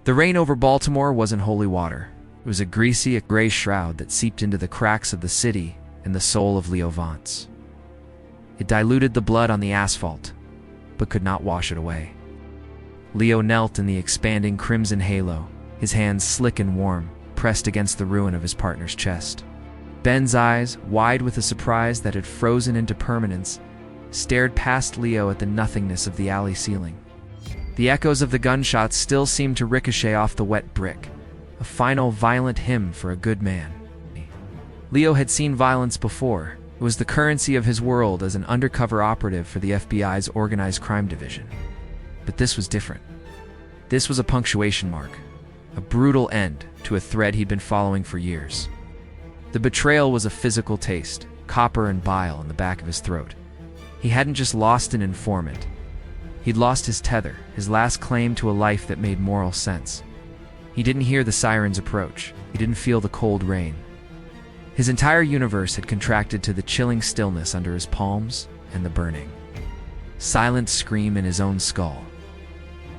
The rain over Baltimore wasn't holy water. It was a greasy, gray shroud that seeped into the cracks of the city and the soul of Leo Vance. It diluted the blood on the asphalt, but could not wash it away. Leo knelt in the expanding crimson halo, his hands slick and warm, pressed against the ruin of his partner's chest. Ben's eyes, wide with a surprise that had frozen into permanence, stared past Leo at the nothingness of the alley ceiling. The echoes of the gunshots still seemed to ricochet off the wet brick, a final violent hymn for a good man. Leo had seen violence before. It was the currency of his world as an undercover operative for the FBI's organized crime division. But this was different. This was a punctuation mark, a brutal end to a thread he'd been following for years. The betrayal was a physical taste, copper and bile in the back of his throat. He hadn't just lost an informant. He'd lost his tether, his last claim to a life that made moral sense. He didn't hear the sirens approach. He didn't feel the cold rain. His entire universe had contracted to the chilling stillness under his palms and the burning, silent scream in his own skull.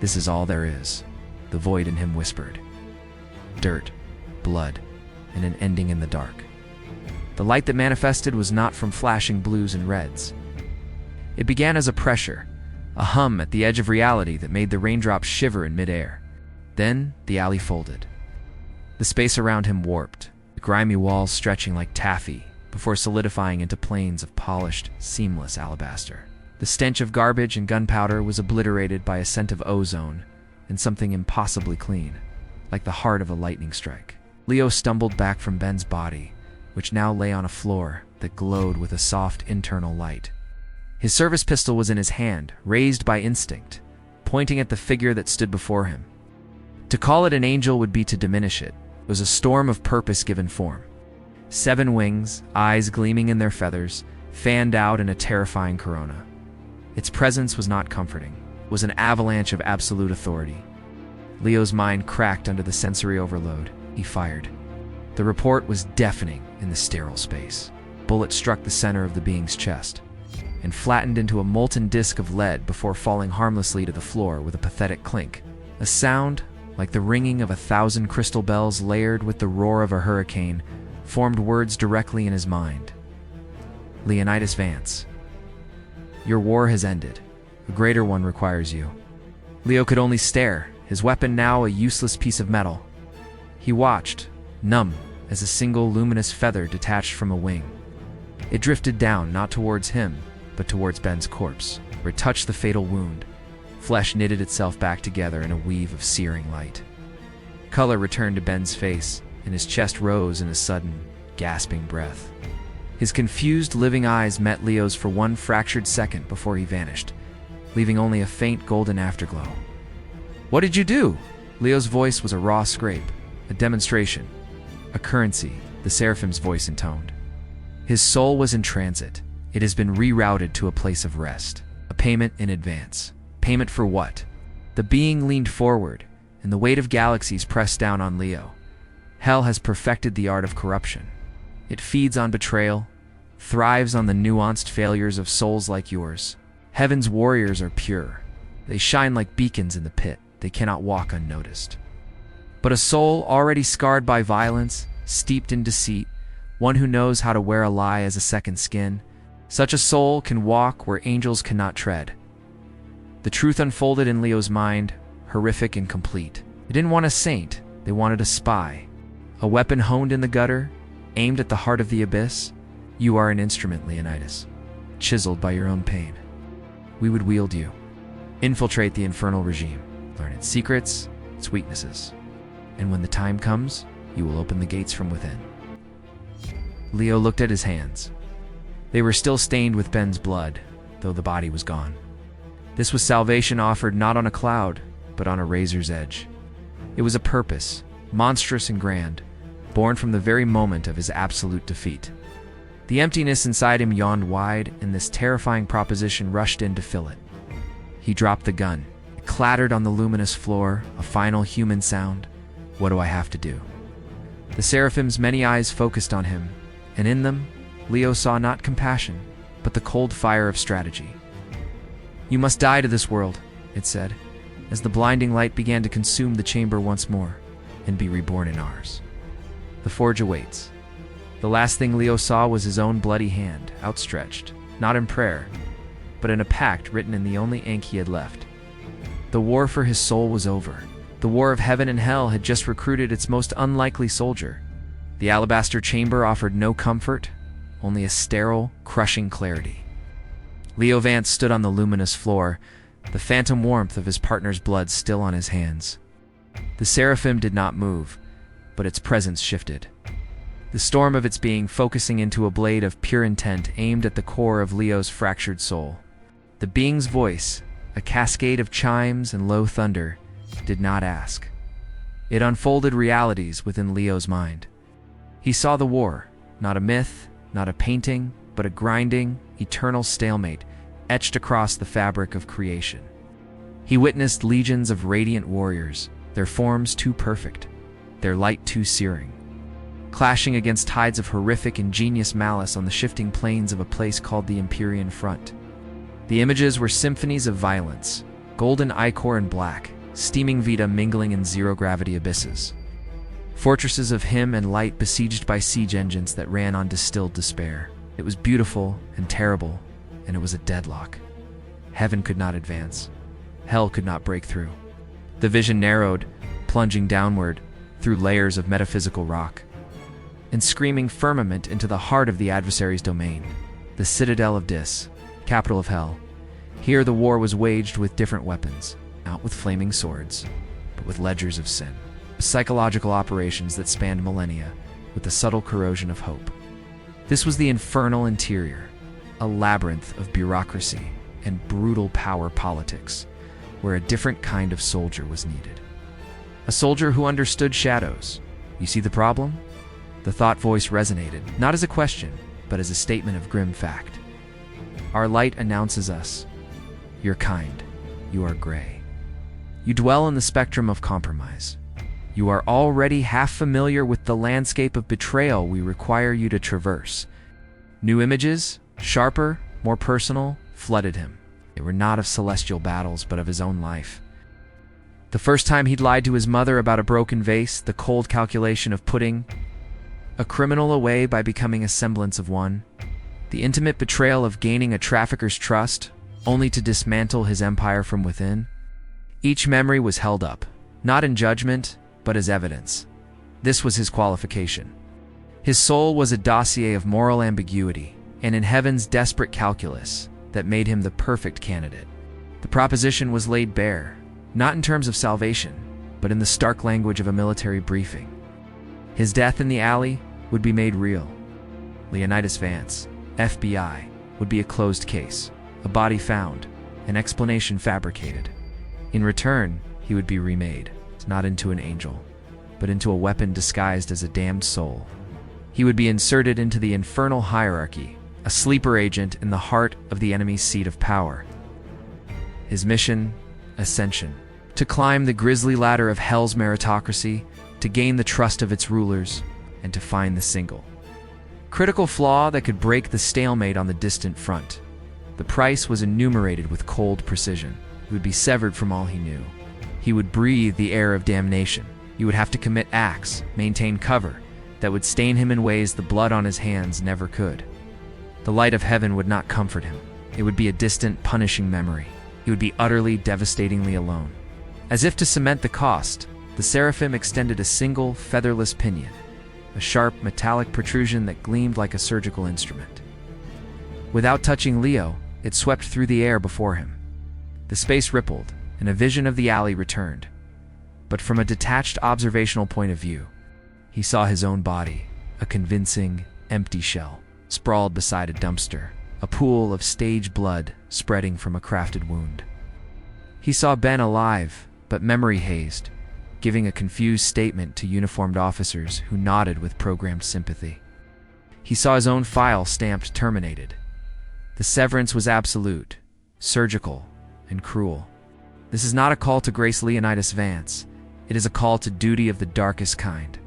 This is all there is, the void in him whispered. Dirt, blood, and an ending in the dark. The light that manifested was not from flashing blues and reds. It began as a pressure, a hum at the edge of reality that made the raindrops shiver in midair. Then the alley folded. The space around him warped, the grimy walls stretching like taffy before solidifying into planes of polished, seamless alabaster. The stench of garbage and gunpowder was obliterated by a scent of ozone and something impossibly clean, like the heart of a lightning strike. Leo stumbled back from Ben's body, which now lay on a floor that glowed with a soft internal light. His service pistol was in his hand, raised by instinct, pointing at the figure that stood before him. To call it an angel would be to diminish it. It was a storm of purpose given form. 7 wings, eyes gleaming in their feathers, fanned out in a terrifying corona. Its presence was not comforting. It was an avalanche of absolute authority. Leo's mind cracked under the sensory overload. He fired. The report was deafening in the sterile space. Bullet struck the center of the being's chest and flattened into a molten disk of lead before falling harmlessly to the floor with a pathetic clink. A sound, like the ringing of 1,000 crystal bells layered with the roar of a hurricane, formed words directly in his mind. Leonidas Vance. Your war has ended. A greater one requires you. Leo could only stare, his weapon now a useless piece of metal. He watched, numb as a single luminous feather detached from a wing. It drifted down, not towards him, but towards Ben's corpse, where it touched the fatal wound. Flesh knitted itself back together in a weave of searing light. Color returned to Ben's face, and his chest rose in a sudden, gasping breath. His confused, living eyes met Leo's for one fractured second before he vanished, leaving only a faint golden afterglow. What did you do? Leo's voice was a raw scrape, a demonstration, a currency, the Seraphim's voice intoned. His soul was in transit. It has been rerouted to a place of rest. A payment in advance. Payment for what? The being leaned forward, and the weight of galaxies pressed down on Leo. Hell has perfected the art of corruption. It feeds on betrayal, thrives on the nuanced failures of souls like yours. Heaven's warriors are pure. They shine like beacons in the pit. They cannot walk unnoticed. But a soul already scarred by violence, steeped in deceit, one who knows how to wear a lie as a second skin, such a soul can walk where angels cannot tread. The truth unfolded in Leo's mind, horrific and complete. They didn't want a saint, they wanted a spy. A weapon honed in the gutter, aimed at the heart of the abyss. You are an instrument, Leonidas, chiseled by your own pain. We would wield you. Infiltrate the infernal regime, learn its secrets, its weaknesses. And when the time comes, you will open the gates from within. Leo looked at his hands. They were still stained with Ben's blood, though the body was gone. This was salvation offered not on a cloud, but on a razor's edge. It was a purpose, monstrous and grand, born from the very moment of his absolute defeat. The emptiness inside him yawned wide, and this terrifying proposition rushed in to fill it. He dropped the gun. It clattered on the luminous floor, a final human sound. What do I have to do? The Seraphim's many eyes focused on him, and in them, Leo saw not compassion, but the cold fire of strategy. You must die to this world, it said. as the blinding light began to consume the chamber once more and be reborn in ours. The forge awaits. The last thing Leo saw was his own bloody hand, outstretched, not in prayer, but in a pact written in the only ink he had left. The war for his soul was over. The war of heaven and hell had just recruited its most unlikely soldier. The alabaster chamber offered no comfort, only a sterile, crushing clarity. Leo Vance stood on the luminous floor, the phantom warmth of his partner's blood still on his hands. The seraphim did not move, but its presence shifted. The storm of its being focusing into a blade of pure intent aimed at the core of Leo's fractured soul. The being's voice, a cascade of chimes and low thunder, did not ask. It unfolded realities within Leo's mind. He saw the war, not a myth, not a painting, but a grinding, eternal stalemate etched across the fabric of creation. He witnessed legions of radiant warriors, their forms too perfect, their light too searing, clashing against tides of horrific ingenious malice on the shifting plains of a place called the Empyrean Front. The images were symphonies of violence, golden ichor and black, steaming vita mingling in zero-gravity abysses. Fortresses of hymn and light besieged by siege engines that ran on distilled despair. It was beautiful and terrible, and it was a deadlock. Heaven could not advance. Hell could not break through. The vision narrowed, plunging downward through layers of metaphysical rock, and screaming firmament into the heart of the adversary's domain, the citadel of Dis, capital of hell. Here the war was waged with different weapons, not with flaming swords, but with ledgers of sin, psychological operations that spanned millennia, with the subtle corrosion of hope. This was the infernal interior, a labyrinth of bureaucracy and brutal power politics, where a different kind of soldier was needed. A soldier who understood shadows. You see the problem? The thought voice resonated, not as a question, but as a statement of grim fact. Our light announces us. You're kind. You are gray. You dwell in the spectrum of compromise. You are already half familiar with the landscape of betrayal we require you to traverse. New images, sharper, more personal, flooded him. They were not of celestial battles, but of his own life. The first time he'd lied to his mother about a broken vase, the cold calculation of putting a criminal away by becoming a semblance of one. The intimate betrayal of gaining a trafficker's trust, only to dismantle his empire from within. Each memory was held up, not in judgment, but as evidence. This was his qualification. His soul was a dossier of moral ambiguity, and in heaven's desperate calculus that made him the perfect candidate. The proposition was laid bare, not in terms of salvation, but in the stark language of a military briefing. His death in the alley would be made real. Leonidas Vance, FBI, would be a closed case, a body found, an explanation fabricated. In return, he would be remade, not into an angel, but into a weapon disguised as a damned soul. He would be inserted into the infernal hierarchy, a sleeper agent in the heart of the enemy's seat of power. His mission, ascension, to climb the grisly ladder of hell's meritocracy, to gain the trust of its rulers, and to find the single critical flaw that could break the stalemate on the distant front. The price was enumerated with cold precision. He would be severed from all he knew. He would breathe the air of damnation. He would have to commit acts, maintain cover, that would stain him in ways the blood on his hands never could. The light of heaven would not comfort him. It would be a distant, punishing memory. He would be utterly, devastatingly alone. As if to cement the cost, the seraphim extended a single, featherless pinion, a sharp, metallic protrusion that gleamed like a surgical instrument. Without touching Leo, it swept through the air before him. The space rippled, and a vision of the alley returned. But from a detached observational point of view, he saw his own body, a convincing, empty shell, sprawled beside a dumpster, a pool of stage blood spreading from a crafted wound. He saw Ben alive, but memory hazed, giving a confused statement to uniformed officers who nodded with programmed sympathy. He saw his own file stamped terminated. The severance was absolute, surgical, and cruel. This is not a call to grace Leonidas Vance. It is a call to duty of the darkest kind.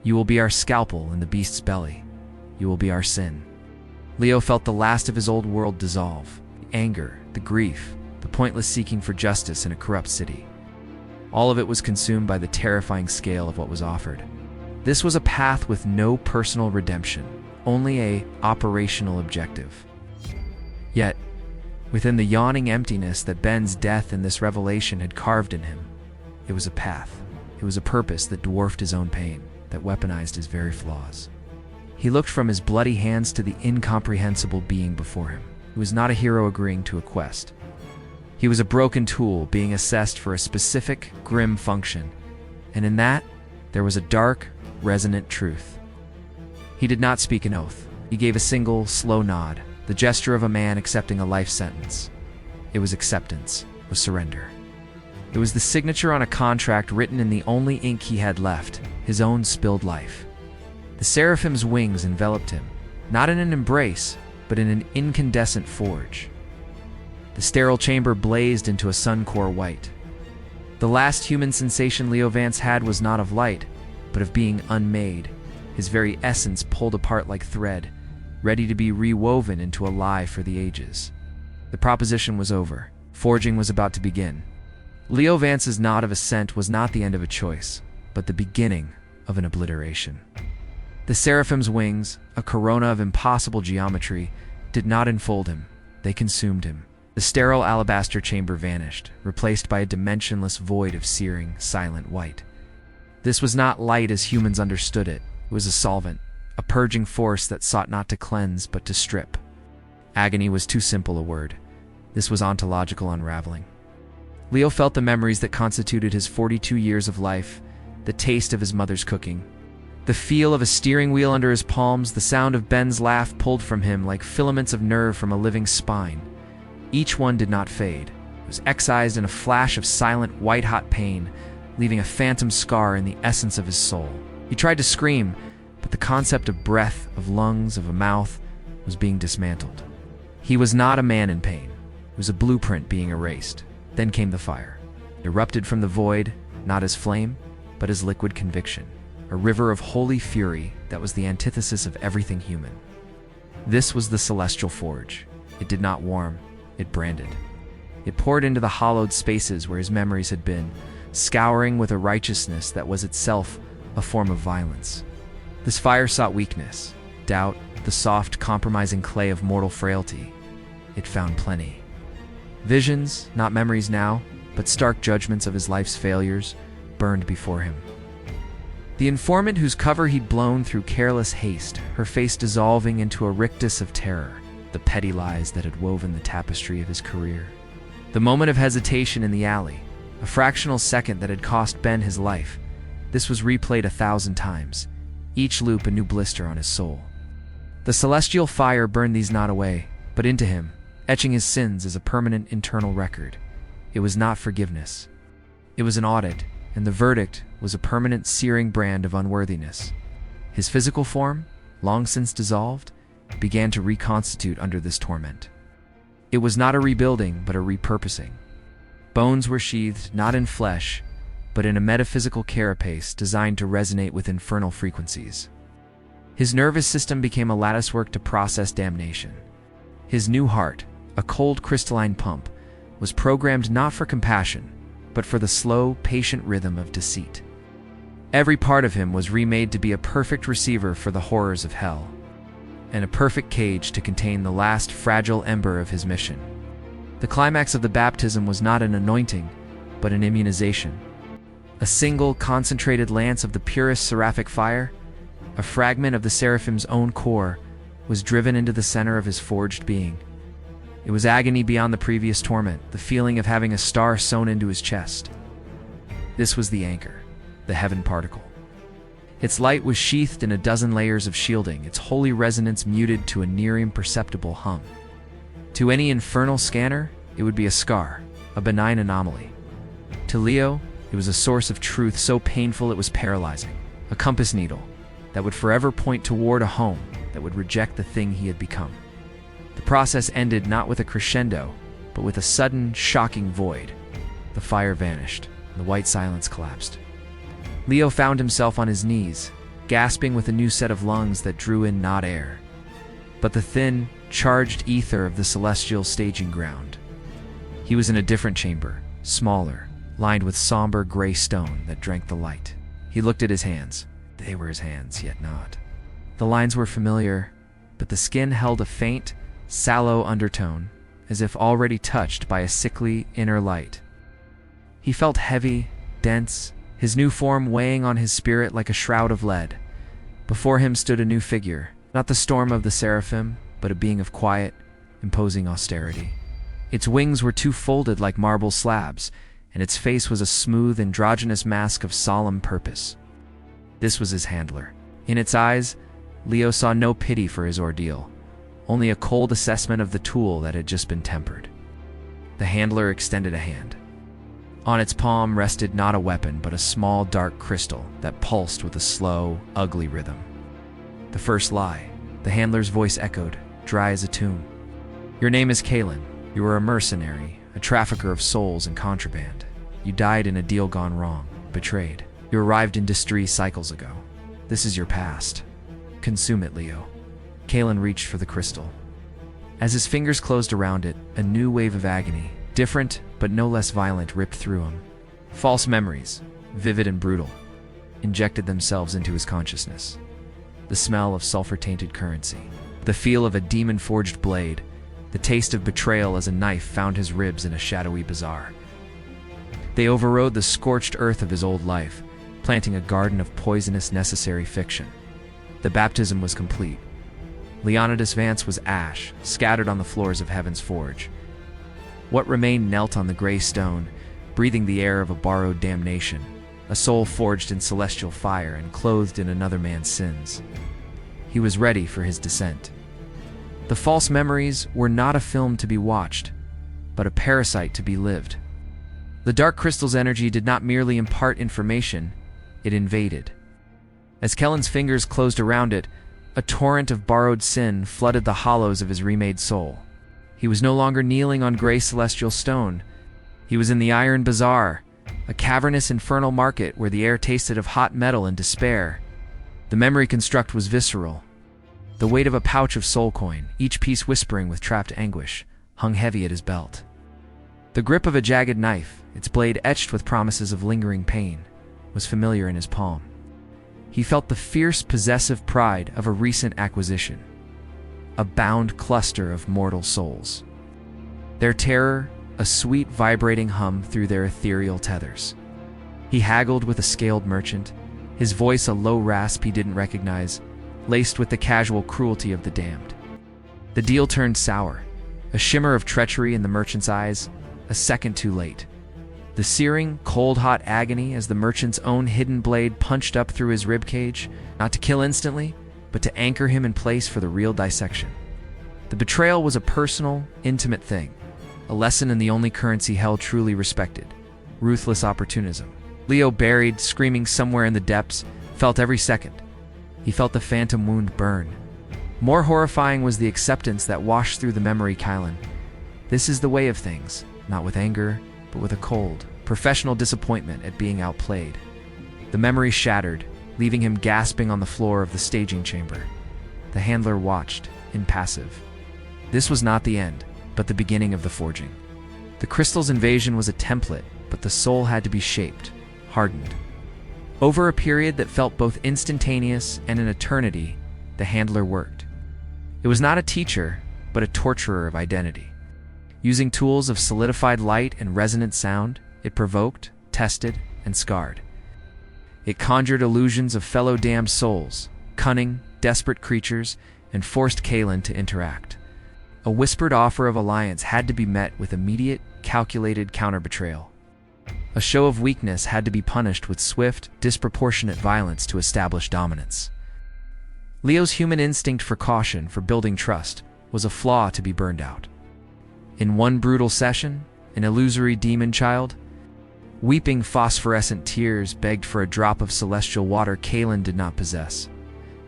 You will be our scalpel in the beast's belly. You will be our sin. Leo felt the last of his old world dissolve. The anger, the grief, the pointless seeking for justice in a corrupt city. All of it was consumed by the terrifying scale of what was offered. This was a path with no personal redemption, only a operational objective. Yet, within the yawning emptiness that Ben's death and this revelation had carved in him, it was a path. It was a purpose that dwarfed his own pain, that weaponized his very flaws. He looked from his bloody hands to the incomprehensible being before him. He was not a hero agreeing to a quest. He was a broken tool being assessed for a specific, grim function, and in that, there was a dark, resonant truth. He did not speak an oath. He gave a single, slow nod, the gesture of a man accepting a life sentence. It was acceptance, was surrender. It was the signature on a contract written in the only ink he had left, his own spilled life. The seraphim's wings enveloped him, not in an embrace, but in an incandescent forge. The sterile chamber blazed into a sun-core white. The last human sensation Leo Vance had was not of light, but of being unmade, his very essence pulled apart like thread, ready to be rewoven into a lie for the ages. The proposition was over. Forging was about to begin. Leo Vance's nod of assent was not the end of a choice, but the beginning of an obliteration. The seraphim's wings, a corona of impossible geometry, did not enfold him. They consumed him. The sterile alabaster chamber vanished, replaced by a dimensionless void of searing, silent white. This was not light as humans understood it. It was a solvent, a purging force that sought not to cleanse but to strip. Agony was too simple a word. This was ontological unraveling. Leo felt the memories that constituted his 42 years of life, the taste of his mother's cooking, the feel of a steering wheel under his palms, the sound of Ben's laugh pulled from him like filaments of nerve from a living spine. Each one did not fade. It was excised in a flash of silent, white-hot pain, leaving a phantom scar in the essence of his soul. He tried to scream, but the concept of breath, of lungs, of a mouth was being dismantled. He was not a man in pain. It was a blueprint being erased. Then came the fire. It erupted from the void, not as flame, but as liquid conviction, a river of holy fury that was the antithesis of everything human. This was the celestial forge. It did not warm, it branded. It poured into the hollowed spaces where his memories had been, scouring with a righteousness that was itself a form of violence. This fire sought weakness, doubt, the soft, compromising clay of mortal frailty. It found plenty. Visions, not memories now, but stark judgments of his life's failures, burned before him. The informant whose cover he'd blown through careless haste, her face dissolving into a rictus of terror, the petty lies that had woven the tapestry of his career. The moment of hesitation in the alley, a fractional second that had cost Ben his life, this was replayed 1,000 times, each loop a new blister on his soul. The celestial fire burned these not away, but into him, etching his sins as a permanent internal record. It was not forgiveness. It was an audit, and the verdict was a permanent searing brand of unworthiness. His physical form, long since dissolved, began to reconstitute under this torment. It was not a rebuilding, but a repurposing. Bones were sheathed not in flesh, but in a metaphysical carapace designed to resonate with infernal frequencies. His nervous system became a latticework to process damnation. His new heart, a cold crystalline pump, was programmed not for compassion, but for the slow, patient rhythm of deceit. Every part of him was remade to be a perfect receiver for the horrors of hell, and a perfect cage to contain the last fragile ember of his mission. The climax of the baptism was not an anointing, but an immunization. A single, concentrated lance of the purest seraphic fire, a fragment of the seraphim's own core, was driven into the center of his forged being. It was agony beyond the previous torment, the feeling of having a star sewn into his chest. This was the anchor, the heaven particle. Its light was sheathed in a dozen layers of shielding, its holy resonance muted to a near imperceptible hum. To any infernal scanner, it would be a scar, a benign anomaly. To Leo, it was a source of truth so painful it was paralyzing, a compass needle that would forever point toward a home that would reject the thing he had become. The process ended not with a crescendo, but with a sudden, shocking void. The fire vanished, and the white silence collapsed. Leo found himself on his knees, gasping with a new set of lungs that drew in not air, but the thin, charged ether of the celestial staging ground. He was in a different chamber, smaller, lined with somber gray stone that drank the light. He looked at his hands. They were his hands, yet not. The lines were familiar, but the skin held a faint, sallow undertone, as if already touched by a sickly inner light. He felt heavy, dense, his new form weighing on his spirit like a shroud of lead. Before him stood a new figure, not the storm of the seraphim, but a being of quiet, imposing austerity. Its wings were two folded like marble slabs, and its face was a smooth, androgynous mask of solemn purpose. This was his handler. In its eyes, Leo saw no pity for his ordeal, only a cold assessment of the tool that had just been tempered. The handler extended a hand. On its palm rested not a weapon, but a small, dark crystal that pulsed with a slow, ugly rhythm. The first lie, the handler's voice echoed, dry as a tomb. Your name is Kalen. You are a mercenary, a trafficker of souls and contraband. You died in a deal gone wrong, betrayed. You arrived in Distri cycles ago. This is your past. Consume it, Leo. Kalen reached for the crystal. As his fingers closed around it, a new wave of agony, different but no less violent, ripped through him. False memories, vivid and brutal, injected themselves into his consciousness. The smell of sulfur-tainted currency, the feel of a demon-forged blade, the taste of betrayal as a knife found his ribs in a shadowy bazaar. They overrode the scorched earth of his old life, planting a garden of poisonous necessary fiction. The baptism was complete. Leonidas Vance was ash, scattered on the floors of Heaven's Forge. What remained knelt on the gray stone, breathing the air of a borrowed damnation, a soul forged in celestial fire and clothed in another man's sins. He was ready for his descent. The false memories were not a film to be watched, but a parasite to be lived. The dark crystal's energy did not merely impart information, it invaded. As Kellen's fingers closed around it, a torrent of borrowed sin flooded the hollows of his remade soul. He was no longer kneeling on gray celestial stone. He was in the Iron Bazaar, a cavernous infernal market where the air tasted of hot metal and despair. The memory construct was visceral. The weight of a pouch of soul coin, each piece whispering with trapped anguish, hung heavy at his belt. The grip of a jagged knife, its blade etched with promises of lingering pain, was familiar in his palm. He felt the fierce, possessive pride of a recent acquisition, a bound cluster of mortal souls. Their terror, a sweet, vibrating hum through their ethereal tethers. He haggled with a scaled merchant, his voice a low rasp he didn't recognize, laced with the casual cruelty of the damned. The deal turned sour, a shimmer of treachery in the merchant's eyes, a second too late. The searing, cold-hot agony as the merchant's own hidden blade punched up through his ribcage, not to kill instantly, but to anchor him in place for the real dissection. The betrayal was a personal, intimate thing, a lesson in the only currency hell truly respected: ruthless opportunism. Leo, buried, screaming somewhere in the depths, felt every second. He felt the phantom wound burn. More horrifying was the acceptance that washed through the memory. Kylan. This is the way of things, not with anger, but with a cold, professional disappointment at being outplayed. The memory shattered, leaving him gasping on the floor of the staging chamber. The handler watched, impassive. This was not the end, but the beginning of the forging. The crystal's invasion was a template, but the soul had to be shaped, hardened. Over a period that felt both instantaneous and an eternity, the handler worked. It was not a teacher, but a torturer of identity. Using tools of solidified light and resonant sound, it provoked, tested, and scarred. It conjured illusions of fellow damned souls, cunning, desperate creatures, and forced Kalen to interact. A whispered offer of alliance had to be met with immediate, calculated counter-betrayal. A show of weakness had to be punished with swift, disproportionate violence to establish dominance. Leo's human instinct for caution, for building trust, was a flaw to be burned out. In one brutal session, an illusory demon child, weeping phosphorescent tears, begged for a drop of celestial water Kalen did not possess.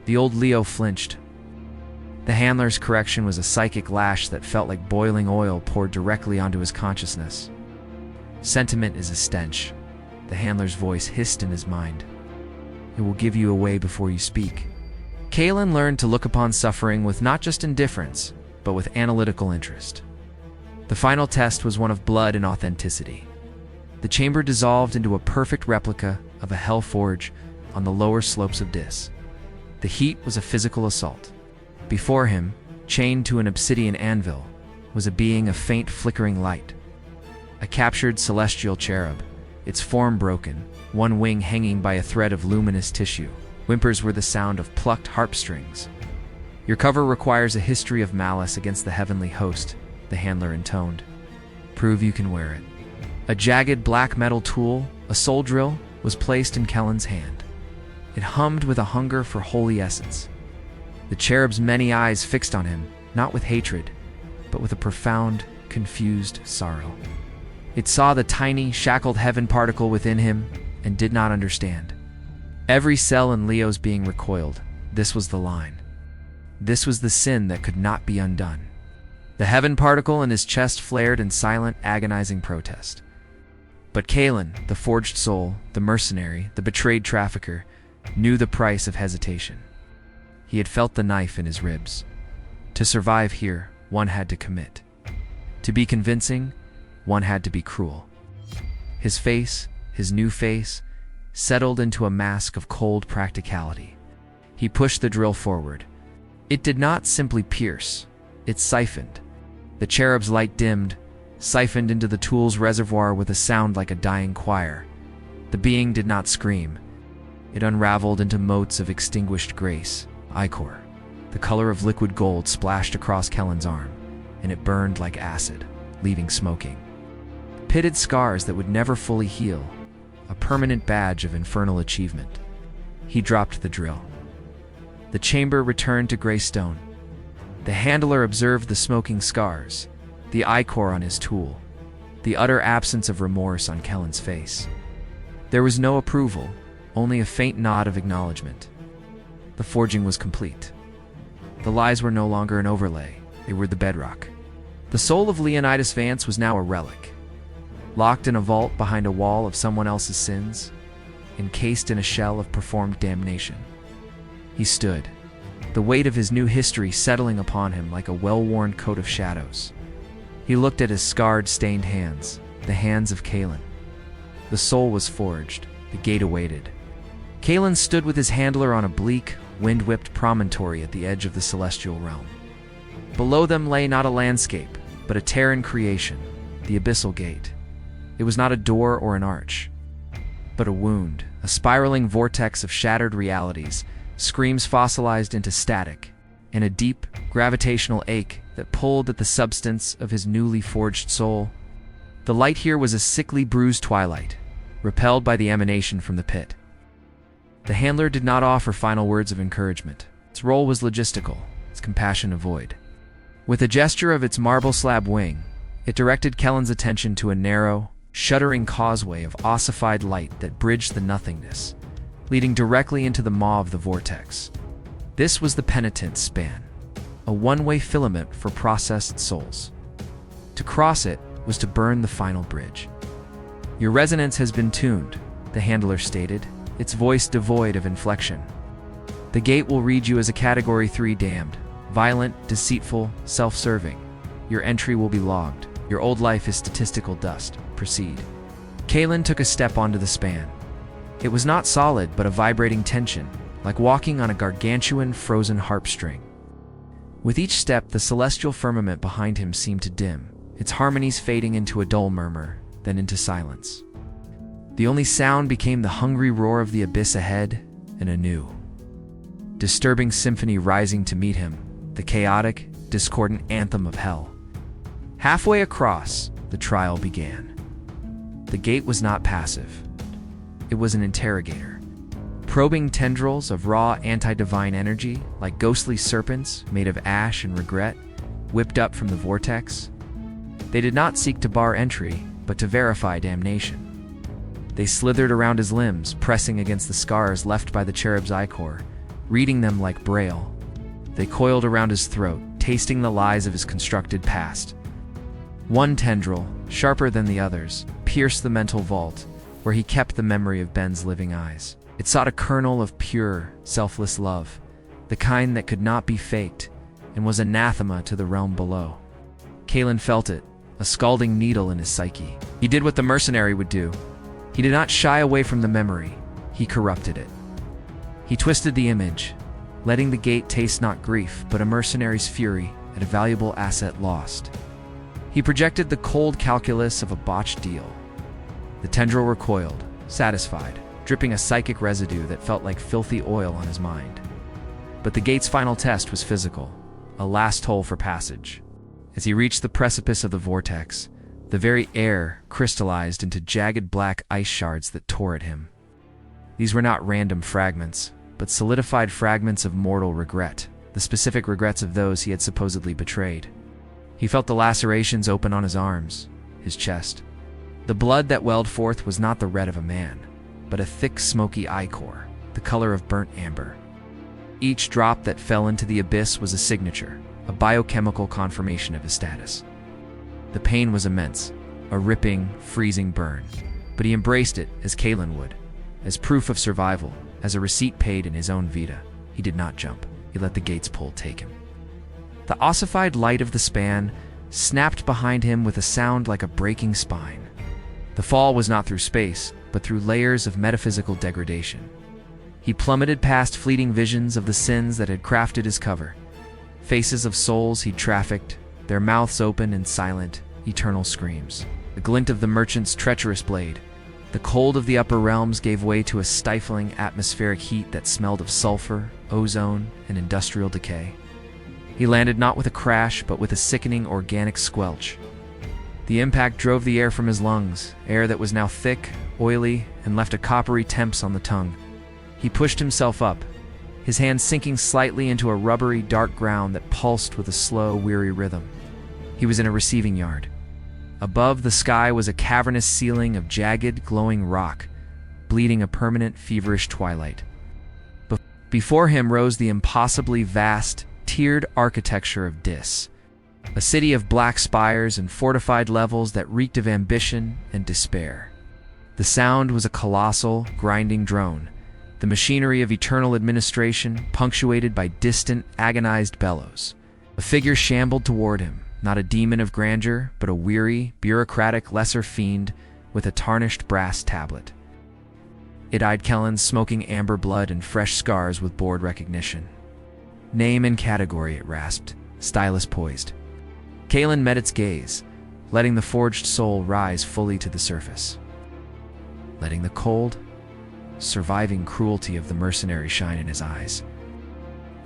The old Leo flinched. The handler's correction was a psychic lash that felt like boiling oil poured directly onto his consciousness. Sentiment is a stench. The handler's voice hissed in his mind. It will give you away before you speak. Kalen learned to look upon suffering with not just indifference, but with analytical interest. The final test was one of blood and authenticity. The chamber dissolved into a perfect replica of a hell forge on the lower slopes of Dis. The heat was a physical assault. Before him, chained to an obsidian anvil, was a being of faint flickering light. A captured celestial cherub, its form broken, one wing hanging by a thread of luminous tissue. Whimpers were the sound of plucked harp strings. "Your cover requires a history of malice against the heavenly host," the handler intoned. "Prove you can wear it." A jagged black metal tool, a soul drill, was placed in Kellen's hand. It hummed with a hunger for holy essence. The cherub's many eyes fixed on him, not with hatred, but with a profound, confused sorrow. It saw the tiny, shackled heaven particle within him and did not understand. Every cell in Leo's being recoiled. This was the line. This was the sin that could not be undone. The heaven particle in his chest flared in silent, agonizing protest. But Kalen, the forged soul, the mercenary, the betrayed trafficker, knew the price of hesitation. He had felt the knife in his ribs. To survive here, one had to commit. To be convincing, one had to be cruel. His face, his new face, settled into a mask of cold practicality. He pushed the drill forward. It did not simply pierce, it siphoned. The cherub's light dimmed, siphoned into the tool's reservoir with a sound like a dying choir. The being did not scream. It unraveled into motes of extinguished grace, ichor. The color of liquid gold splashed across Kellen's arm, and it burned like acid, leaving smoking. Pitted scars that would never fully heal, a permanent badge of infernal achievement. He dropped the drill. The chamber returned to gray stone. The handler observed the smoking scars, the ichor on his tool, the utter absence of remorse on Kellen's face. There was no approval, only a faint nod of acknowledgement. The forging was complete. The lies were no longer an overlay, they were the bedrock. The soul of Leonidas Vance was now a relic, locked in a vault behind a wall of someone else's sins, encased in a shell of performed damnation. He stood, the weight of his new history settling upon him like a well-worn coat of shadows. He looked at his scarred, stained hands, the hands of Kalen. The soul was forged, the gate awaited. Kalen stood with his handler on a bleak, wind-whipped promontory at the edge of the celestial realm. Below them lay not a landscape, but a Terran creation, the Abyssal Gate. It was not a door or an arch, but a wound, a spiraling vortex of shattered realities, screams fossilized into static, and a deep, gravitational ache that pulled at the substance of his newly forged soul. The light here was a sickly, bruised twilight, repelled by the emanation from the pit. The handler did not offer final words of encouragement. Its role was logistical, its compassion a void. With a gesture of its marble slab wing, it directed Kellen's attention to a narrow, shuddering causeway of ossified light that bridged the nothingness, leading directly into the maw of the vortex. This was the penitent's span, a one-way filament for processed souls. To cross it was to burn the final bridge. "Your resonance has been tuned," the handler stated, its voice devoid of inflection. "The gate will read you as a Category 3 damned, violent, deceitful, self-serving. Your entry will be logged. Your old life is statistical dust. Proceed." Kalen took a step onto the span. It was not solid, but a vibrating tension, like walking on a gargantuan frozen harp string. With each step, the celestial firmament behind him seemed to dim, its harmonies fading into a dull murmur, then into silence. The only sound became the hungry roar of the abyss ahead, and a new, disturbing symphony rising to meet him, the chaotic, discordant anthem of hell. Halfway across, the trial began. The gate was not passive. It was an interrogator. Probing tendrils of raw anti-divine energy, like ghostly serpents made of ash and regret, whipped up from the vortex. They did not seek to bar entry, but to verify damnation. They slithered around his limbs, pressing against the scars left by the cherub's ichor, reading them like braille. They coiled around his throat, tasting the lies of his constructed past. One tendril, sharper than the others, pierced the mental vault, where he kept the memory of Ben's living eyes. It sought a kernel of pure, selfless love, the kind that could not be faked, and was anathema to the realm below. Kalen felt it, a scalding needle in his psyche. He did what the mercenary would do. He did not shy away from the memory. He corrupted it. He twisted the image, letting the gate taste not grief, but a mercenary's fury at a valuable asset lost. He projected the cold calculus of a botched deal. The tendril recoiled, satisfied, dripping a psychic residue that felt like filthy oil on his mind. But the gate's final test was physical, a last toll for passage. As he reached the precipice of the vortex, the very air crystallized into jagged black ice shards that tore at him. These were not random fragments, but solidified fragments of mortal regret, the specific regrets of those he had supposedly betrayed. He felt the lacerations open on his arms, his chest. The blood that welled forth was not the red of a man, but a thick, smoky ichor, the color of burnt amber. Each drop that fell into the abyss was a signature, a biochemical confirmation of his status. The pain was immense, a ripping, freezing burn, but he embraced it as Kalen would, as proof of survival, as a receipt paid in his own vita. He did not jump. He let the gate's pull take him. The ossified light of the span snapped behind him with a sound like a breaking spine. The fall was not through space, but through layers of metaphysical degradation. He plummeted past fleeting visions of the sins that had crafted his cover, faces of souls he'd trafficked, their mouths open in silent, eternal screams. The glint of the merchant's treacherous blade, the cold of the upper realms gave way to a stifling atmospheric heat that smelled of sulfur, ozone, and industrial decay. He landed not with a crash, but with a sickening organic squelch. The impact drove the air from his lungs, air that was now thick, oily, and left a coppery temps on the tongue. He pushed himself up, his hand sinking slightly into a rubbery, dark ground that pulsed with a slow, weary rhythm. He was in a receiving yard. Above the sky was a cavernous ceiling of jagged, glowing rock, bleeding a permanent, feverish twilight. Before him rose the impossibly vast, tiered architecture of Dis, a city of black spires and fortified levels that reeked of ambition and despair. The sound was a colossal, grinding drone, the machinery of eternal administration punctuated by distant, agonized bellows. A figure shambled toward him, not a demon of grandeur, but a weary, bureaucratic lesser fiend with a tarnished brass tablet. It eyed Kellen's smoking amber blood and fresh scars with bored recognition. Name and category, it rasped, stylus poised. Kalen met its gaze, letting the forged soul rise fully to the surface. Letting the cold, surviving cruelty of the mercenary shine in his eyes.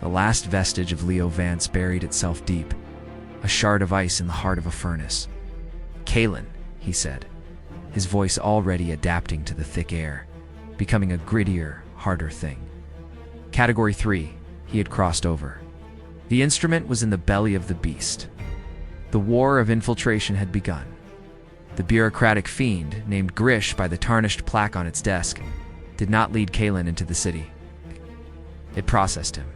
The last vestige of Leo Vance buried itself deep, a shard of ice in the heart of a furnace. Kalen, he said, his voice already adapting to the thick air, becoming a grittier, harder thing. Category 3, he had crossed over. The instrument was in the belly of the beast. The war of infiltration had begun. The bureaucratic fiend, named Grish by the tarnished plaque on its desk, did not lead Kalen into the city. It processed him.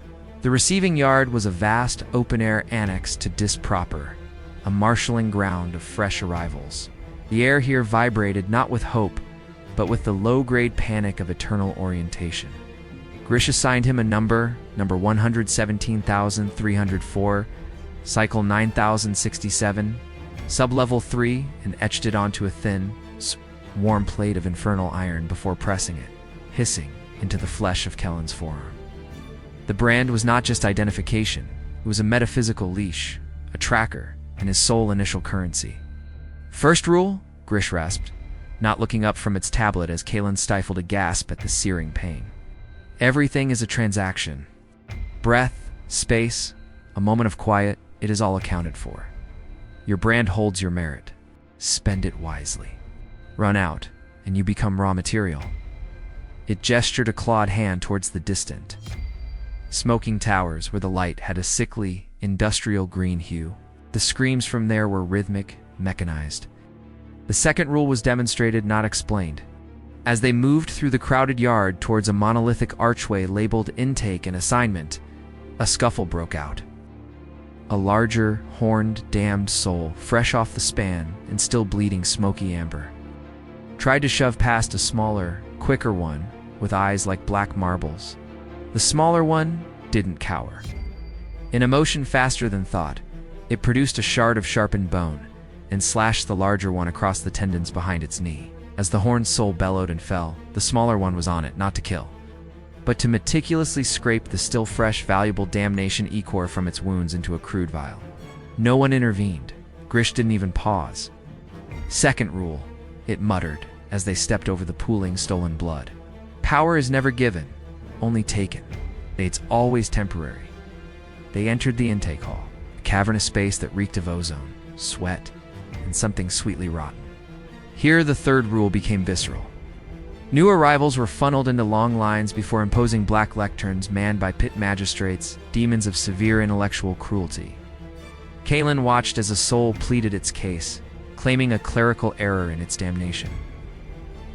The receiving yard was a vast, open-air annex to Dis proper, a marshalling ground of fresh arrivals. The air here vibrated not with hope, but with the low-grade panic of eternal orientation. Grish assigned him a number 117,304, cycle 9067, sublevel 3, and etched it onto a thin, warm plate of infernal iron before pressing it, hissing, into the flesh of Kellen's forearm. The brand was not just identification, it was a metaphysical leash, a tracker, and his sole initial currency. First rule, Grish rasped, not looking up from its tablet as Kalen stifled a gasp at the searing pain. Everything is a transaction. Breath, space, a moment of quiet, it is all accounted for. Your brand holds your merit. Spend it wisely. Run out, and you become raw material. It gestured a clawed hand towards the distant smoking towers where the light had a sickly, industrial green hue. The screams from there were rhythmic, mechanized. The second rule was demonstrated, not explained. As they moved through the crowded yard towards a monolithic archway labeled intake and assignment, a scuffle broke out. A larger, horned, damned soul, fresh off the span and still bleeding smoky amber, tried to shove past a smaller, quicker one with eyes like black marbles. The smaller one didn't cower. In a motion faster than thought, it produced a shard of sharpened bone, and slashed the larger one across the tendons behind its knee. As the horned soul bellowed and fell, the smaller one was on it, not to kill, but to meticulously scrape the still fresh, valuable damnation ichor from its wounds into a crude vial. No one intervened. Grish didn't even pause. Second rule, it muttered as they stepped over the pooling, stolen blood. Power is never given, only taken. It's always temporary. They entered the intake hall, a cavernous space that reeked of ozone, sweat, and something sweetly rotten. Here, the third rule became visceral. New arrivals were funneled into long lines before imposing black lecterns manned by pit magistrates, demons of severe intellectual cruelty. Caitlin watched as a soul pleaded its case, claiming a clerical error in its damnation.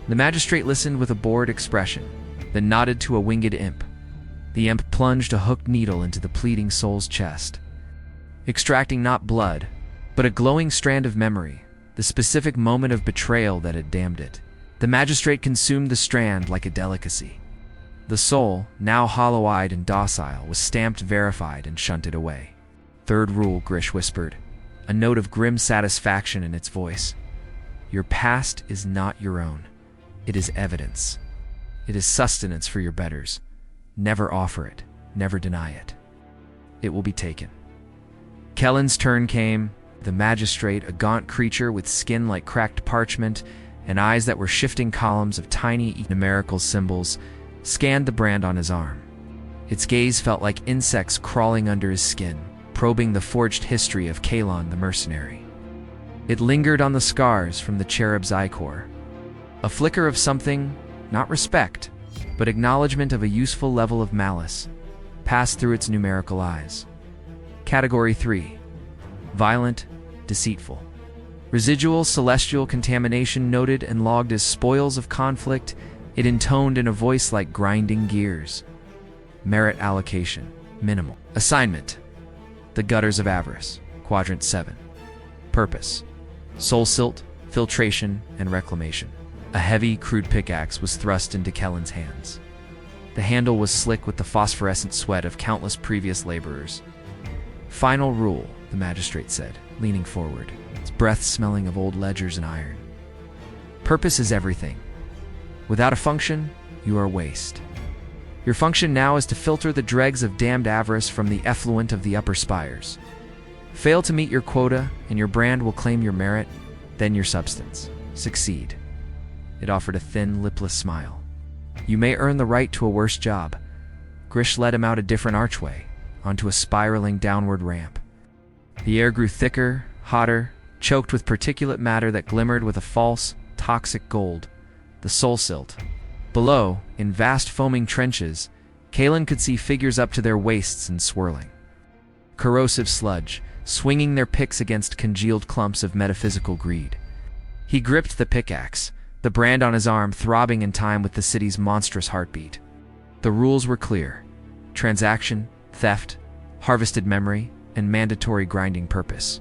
The magistrate listened with a bored expression, then nodded to a winged imp. The imp plunged a hooked needle into the pleading soul's chest, extracting not blood, but a glowing strand of memory, the specific moment of betrayal that had damned it. The magistrate consumed the strand like a delicacy. The soul, now hollow-eyed and docile, was stamped verified and shunted away. Third rule, Grish whispered, a note of grim satisfaction in its voice. Your past is not your own. It is evidence. It is sustenance for your betters. Never offer it. Never deny it. It will be taken. Kellen's turn came. The magistrate, a gaunt creature with skin like cracked parchment and eyes that were shifting columns of tiny numerical symbols, scanned the brand on his arm. Its gaze felt like insects crawling under his skin, probing the forged history of Kalon the mercenary. It lingered on the scars from the cherub's ichor. A flicker of something, not respect, but acknowledgement of a useful level of malice, passed through its numerical eyes. Category 3. Violent, deceitful. Residual celestial contamination noted and logged as spoils of conflict, it intoned in a voice like grinding gears. Merit allocation, minimal. Assignment, the gutters of avarice, quadrant 7. Purpose, soul silt, filtration, and reclamation. A heavy, crude pickaxe was thrust into Kellen's hands. The handle was slick with the phosphorescent sweat of countless previous laborers. Final rule, the magistrate said, leaning forward, its breath smelling of old ledgers and iron. Purpose is everything. Without a function, you are waste. Your function now is to filter the dregs of damned avarice from the effluent of the upper spires. Fail to meet your quota, and your brand will claim your merit, then your substance. Succeed. It offered a thin, lipless smile. You may earn the right to a worse job. Grish led him out a different archway, onto a spiraling downward ramp. The air grew thicker, hotter, choked with particulate matter that glimmered with a false, toxic gold, the soul silt. Below, in vast foaming trenches, Kalen could see figures up to their waists and swirling. Corrosive sludge, swinging their picks against congealed clumps of metaphysical greed. He gripped the pickaxe, the brand on his arm throbbing in time with the city's monstrous heartbeat. The rules were clear. Transaction, theft, harvested memory, and mandatory grinding purpose.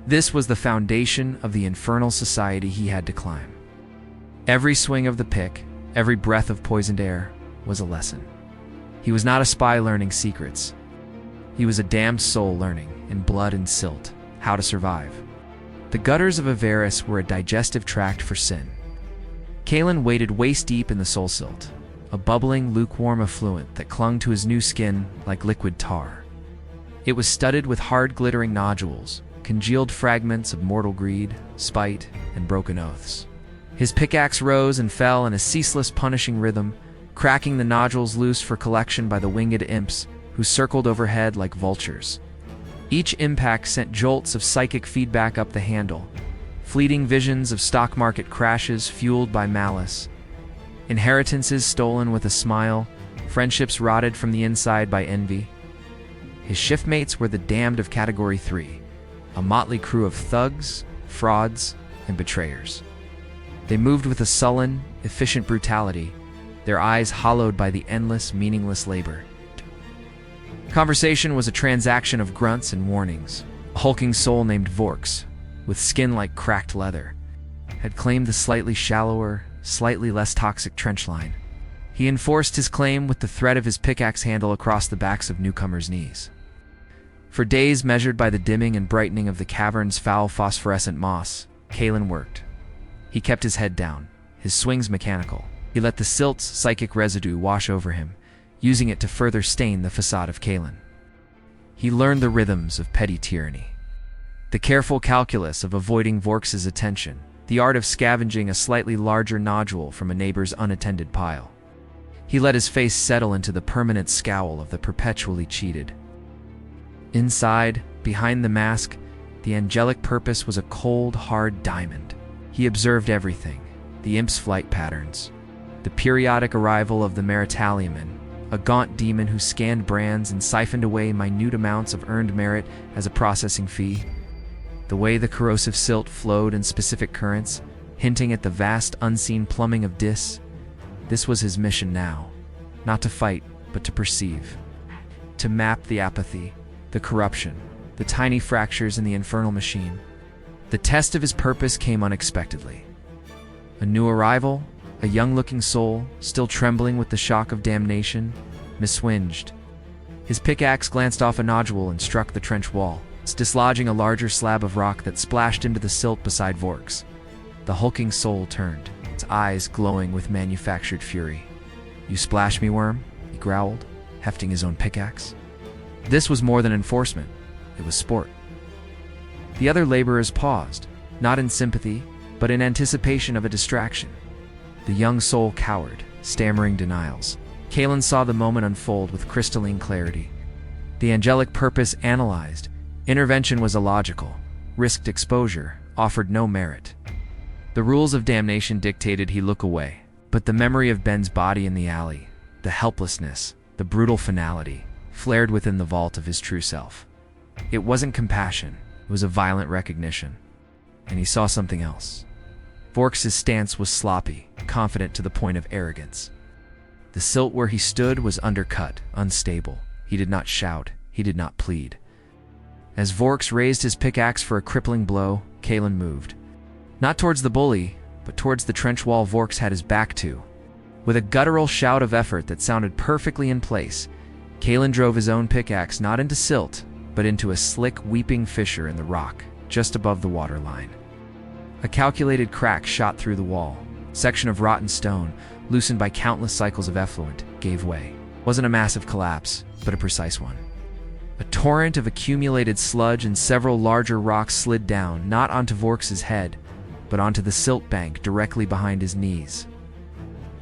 This was the foundation of the infernal society he had to climb. Every swing of the pick, every breath of poisoned air, was a lesson. He was not a spy learning secrets. He was a damned soul learning, in blood and silt, how to survive. The gutters of Avaris were a digestive tract for sin. Kalen waded waist-deep in the soul silt, a bubbling, lukewarm effluent that clung to his new skin like liquid tar. It was studded with hard, glittering nodules, congealed fragments of mortal greed, spite, and broken oaths. His pickaxe rose and fell in a ceaseless, punishing rhythm, cracking the nodules loose for collection by the winged imps who circled overhead like vultures. Each impact sent jolts of psychic feedback up the handle, fleeting visions of stock market crashes fueled by malice, inheritances stolen with a smile, friendships rotted from the inside by envy. His shiftmates were the damned of Category 3, a motley crew of thugs, frauds, and betrayers. They moved with a sullen, efficient brutality, their eyes hollowed by the endless, meaningless labor. Conversation was a transaction of grunts and warnings. A hulking soul named Vorks, with skin like cracked leather, had claimed the slightly shallower, slightly less toxic trench line. He enforced his claim with the thread of his pickaxe handle across the backs of newcomers' knees. For days, measured by the dimming and brightening of the cavern's foul phosphorescent moss, Kalen worked. He kept his head down, his swings mechanical. He let the silt's psychic residue wash over him, using it to further stain the facade of Kalen. He learned the rhythms of petty tyranny, the careful calculus of avoiding Vork's attention, the art of scavenging a slightly larger nodule from a neighbor's unattended pile. He let his face settle into the permanent scowl of the perpetually cheated. Inside, behind the mask, the angelic purpose was a cold, hard diamond. He observed everything: the imp's flight patterns, the periodic arrival of the Meritaliaman, a gaunt demon who scanned brands and siphoned away minute amounts of earned merit as a processing fee, the way the corrosive silt flowed in specific currents, hinting at the vast unseen plumbing of Dis. This was his mission now, not to fight, but to perceive, to map the apathy, the corruption, the tiny fractures in the infernal machine. The test of his purpose came unexpectedly. A new arrival, a young-looking soul, still trembling with the shock of damnation, miswinged. His pickaxe glanced off a nodule and struck the trench wall, dislodging a larger slab of rock that splashed into the silt beside Vork's. The hulking soul turned, its eyes glowing with manufactured fury. "You splash me, worm?" he growled, hefting his own pickaxe. This was more than enforcement. It was sport. The other laborers paused, not in sympathy, but in anticipation of a distraction. The young soul cowered, stammering denials. Kalen saw the moment unfold with crystalline clarity. The angelic purpose analyzed. Intervention was illogical, risked exposure, offered no merit. The rules of damnation dictated he look away, but the memory of Ben's body in the alley, the helplessness, the brutal finality, flared within the vault of his true self. It wasn't compassion, it was a violent recognition. And he saw something else. Vork's stance was sloppy, confident to the point of arrogance. The silt where he stood was undercut, unstable. He did not shout, he did not plead. As Vork's raised his pickaxe for a crippling blow, Kalen moved. Not towards the bully, but towards the trench wall Vork's had his back to. With a guttural shout of effort that sounded perfectly in place, Kalen drove his own pickaxe not into silt, but into a slick, weeping fissure in the rock, just above the waterline. A calculated crack shot through the wall. A section of rotten stone, loosened by countless cycles of effluent, gave way. It wasn't a massive collapse, but a precise one. A torrent of accumulated sludge and several larger rocks slid down, not onto Vork's head, but onto the silt bank directly behind his knees.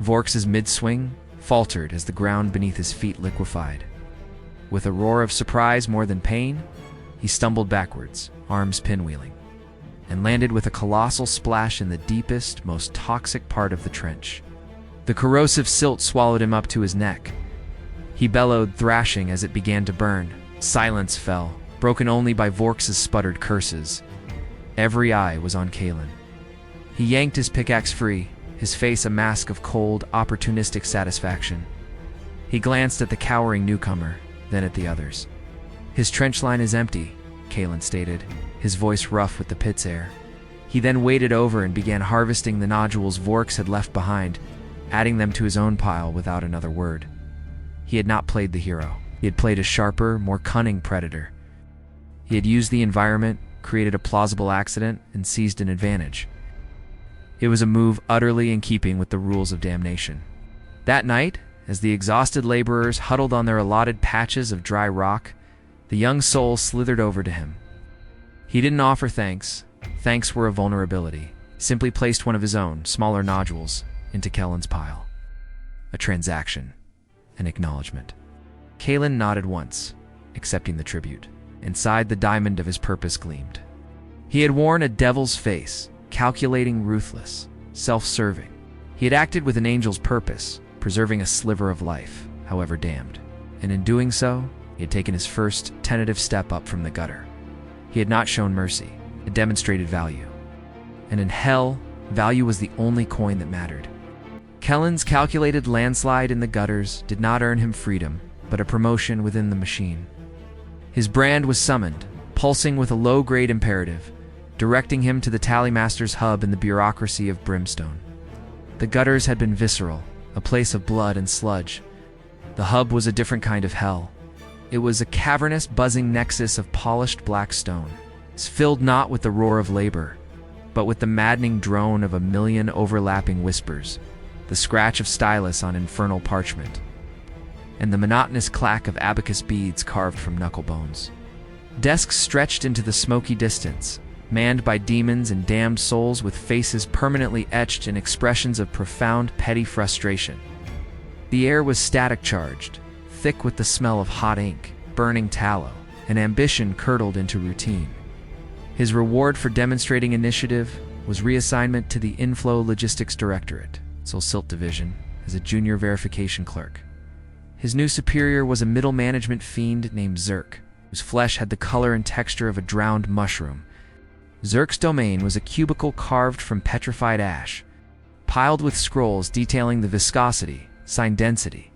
Vork's mid-swing faltered as the ground beneath his feet liquefied. With a roar of surprise more than pain, he stumbled backwards, arms pinwheeling, and landed with a colossal splash in the deepest, most toxic part of the trench. The corrosive silt swallowed him up to his neck. He bellowed, thrashing as it began to burn. Silence fell, broken only by Vork's sputtered curses. Every eye was on Kalen. He yanked his pickaxe free, his face a mask of cold, opportunistic satisfaction. He glanced at the cowering newcomer, then at the others. "His trench line is empty," Kalen stated, his voice rough with the pit's air. He then waded over and began harvesting the nodules Vork's had left behind, adding them to his own pile without another word. He had not played the hero. He had played a sharper, more cunning predator. He had used the environment, created a plausible accident, and seized an advantage. It was a move utterly in keeping with the rules of damnation. That night, as the exhausted laborers huddled on their allotted patches of dry rock, the young soul slithered over to him. He didn't offer thanks. Thanks were a vulnerability. He simply placed one of his own, smaller nodules, into Kellen's pile. A transaction. An acknowledgement. Kalen nodded once, accepting the tribute. Inside, the diamond of his purpose gleamed. He had worn a devil's face, calculating, ruthless, self-serving. He had acted with an angel's purpose, preserving a sliver of life, however damned. And in doing so, he had taken his first tentative step up from the gutter. He had not shown mercy, it demonstrated value. And in hell, value was the only coin that mattered. Kellen's calculated landslide in the gutters did not earn him freedom, but a promotion within the machine. His brand was summoned, pulsing with a low-grade imperative, directing him to the Tallymaster's hub in the bureaucracy of Brimstone. The gutters had been visceral, a place of blood and sludge. The hub was a different kind of hell, It was a cavernous, buzzing nexus of polished black stone. It's filled not with the roar of labor, but with the maddening drone of a million overlapping whispers, the scratch of stylus on infernal parchment, and the monotonous clack of abacus beads carved from knuckle bones. Desks stretched into the smoky distance, manned by demons and damned souls with faces permanently etched in expressions of profound, petty frustration. The air was static-charged, thick with the smell of hot ink, burning tallow, and ambition curdled into routine. His reward for demonstrating initiative was reassignment to the Inflow Logistics Directorate, Silt Division, as a junior verification clerk. His new superior was a middle management fiend named Zerk, whose flesh had the color and texture of a drowned mushroom. Zerk's domain was a cubicle carved from petrified ash, piled with scrolls detailing the viscosity, sign density,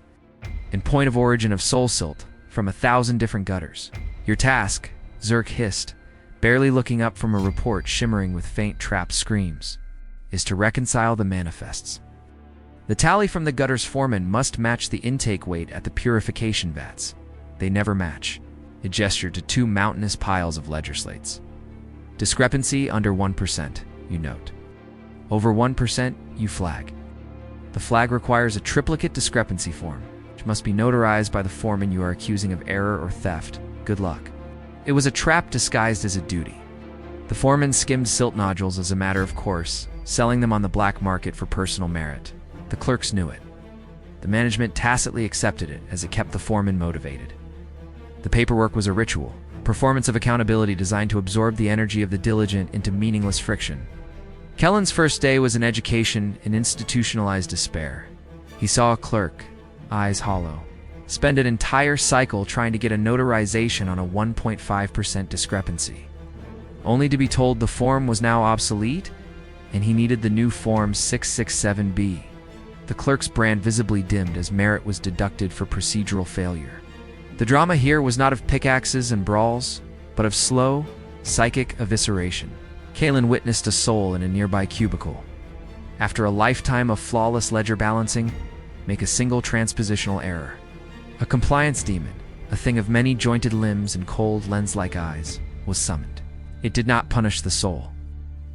and point of origin of soul silt from 1,000 different gutters. Your task, Zerk hissed, barely looking up from a report shimmering with faint trapped screams, is to reconcile the manifests. The tally from the gutter's foreman must match the intake weight at the purification vats. They never match. It gestured to two mountainous piles of ledger slates. Discrepancy under 1%, you note. Over 1%, you flag. The flag requires a triplicate discrepancy form, which must be notarized by the foreman you are accusing of error or theft. Good luck. It was a trap disguised as a duty. The foreman skimmed silt nodules as a matter of course, selling them on the black market for personal merit. The clerks knew it. The management tacitly accepted it as it kept the foreman motivated. The paperwork was a ritual, performance of accountability designed to absorb the energy of the diligent into meaningless friction. Kellen's first day was an education in institutionalized despair. He saw a clerk, eyes hollow, spend an entire cycle trying to get a notarization on a 1.5% discrepancy, only to be told the form was now obsolete and he needed the new form 667B. The clerk's brand visibly dimmed as merit was deducted for procedural failure. The drama here was not of pickaxes and brawls, but of slow, psychic evisceration. Kalen witnessed a soul in a nearby cubicle, after a lifetime of flawless ledger balancing, make a single transpositional error. A compliance demon, a thing of many jointed limbs and cold lens-like eyes, was summoned. It did not punish the soul.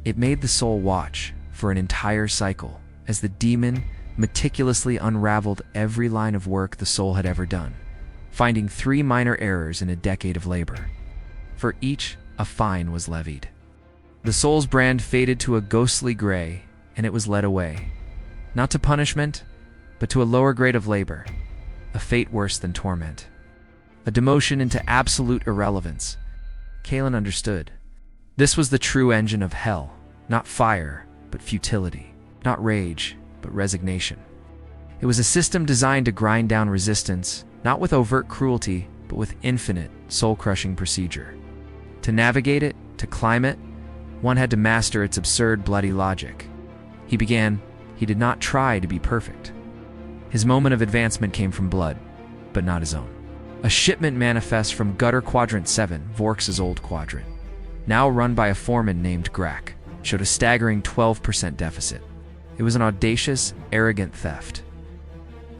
It made the soul watch for an entire cycle as the demon meticulously unraveled every line of work the soul had ever done, finding 3 minor errors in a decade of labor. For each, a fine was levied. The soul's brand faded to a ghostly gray, and it was led away, not to punishment, but to a lower grade of labor, a fate worse than torment. A demotion into absolute irrelevance. Kalen understood. This was the true engine of hell, not fire, but futility, not rage, but resignation. It was a system designed to grind down resistance, not with overt cruelty, but with infinite, soul-crushing procedure. To navigate it, to climb it, one had to master its absurd, bloody logic. He did not try to be perfect. His moment of advancement came from blood, but not his own. A shipment manifest from Gutter Quadrant 7, Vorx's old quadrant, now run by a foreman named Grak, showed a staggering 12% deficit. It was an audacious, arrogant theft.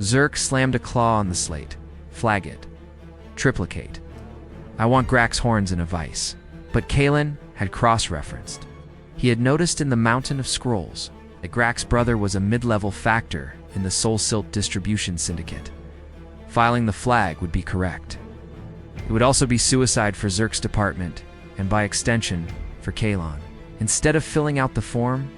Zerk slammed a claw on the slate. Flag it. Triplicate. I want Grak's horns in a vice. But Kalen had cross-referenced. He had noticed in the mountain of scrolls that Grak's brother was a mid-level factor in the Soul Silt distribution syndicate. Filing the flag would be correct. It would also be suicide for Zerk's department, and by extension, for Kalen. Instead of filling out the form,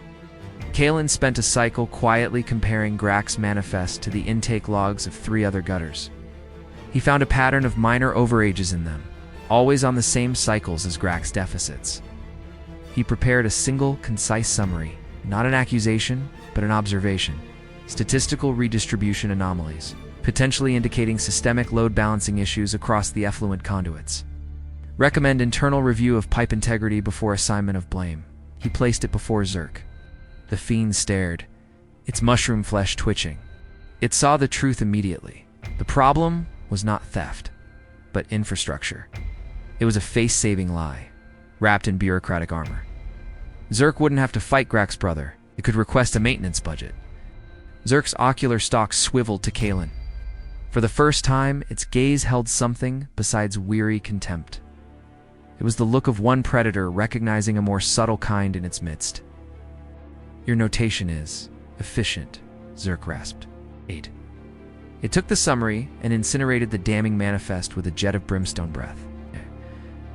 Kalen spent a cycle quietly comparing Grak's manifest to the intake logs of 3 other gutters. He found a pattern of minor overages in them, always on the same cycles as Grak's deficits. He prepared a single, concise summary, not an accusation, but an observation. Statistical redistribution anomalies, potentially indicating systemic load balancing issues across the effluent conduits. Recommend internal review of pipe integrity before assignment of blame. He placed it before Zerk. The fiend stared, its mushroom flesh twitching. It saw the truth immediately. The problem was not theft, but infrastructure. It was a face-saving lie, wrapped in bureaucratic armor. Zerk wouldn't have to fight Grak's brother. It could request a maintenance budget. Zerk's ocular stalk swiveled to Kalen. For the first time, its gaze held something besides weary contempt. It was the look of one predator recognizing a more subtle kind in its midst. "Your notation is efficient," Zerk rasped. 8. It took the summary and incinerated the damning manifest with a jet of brimstone breath.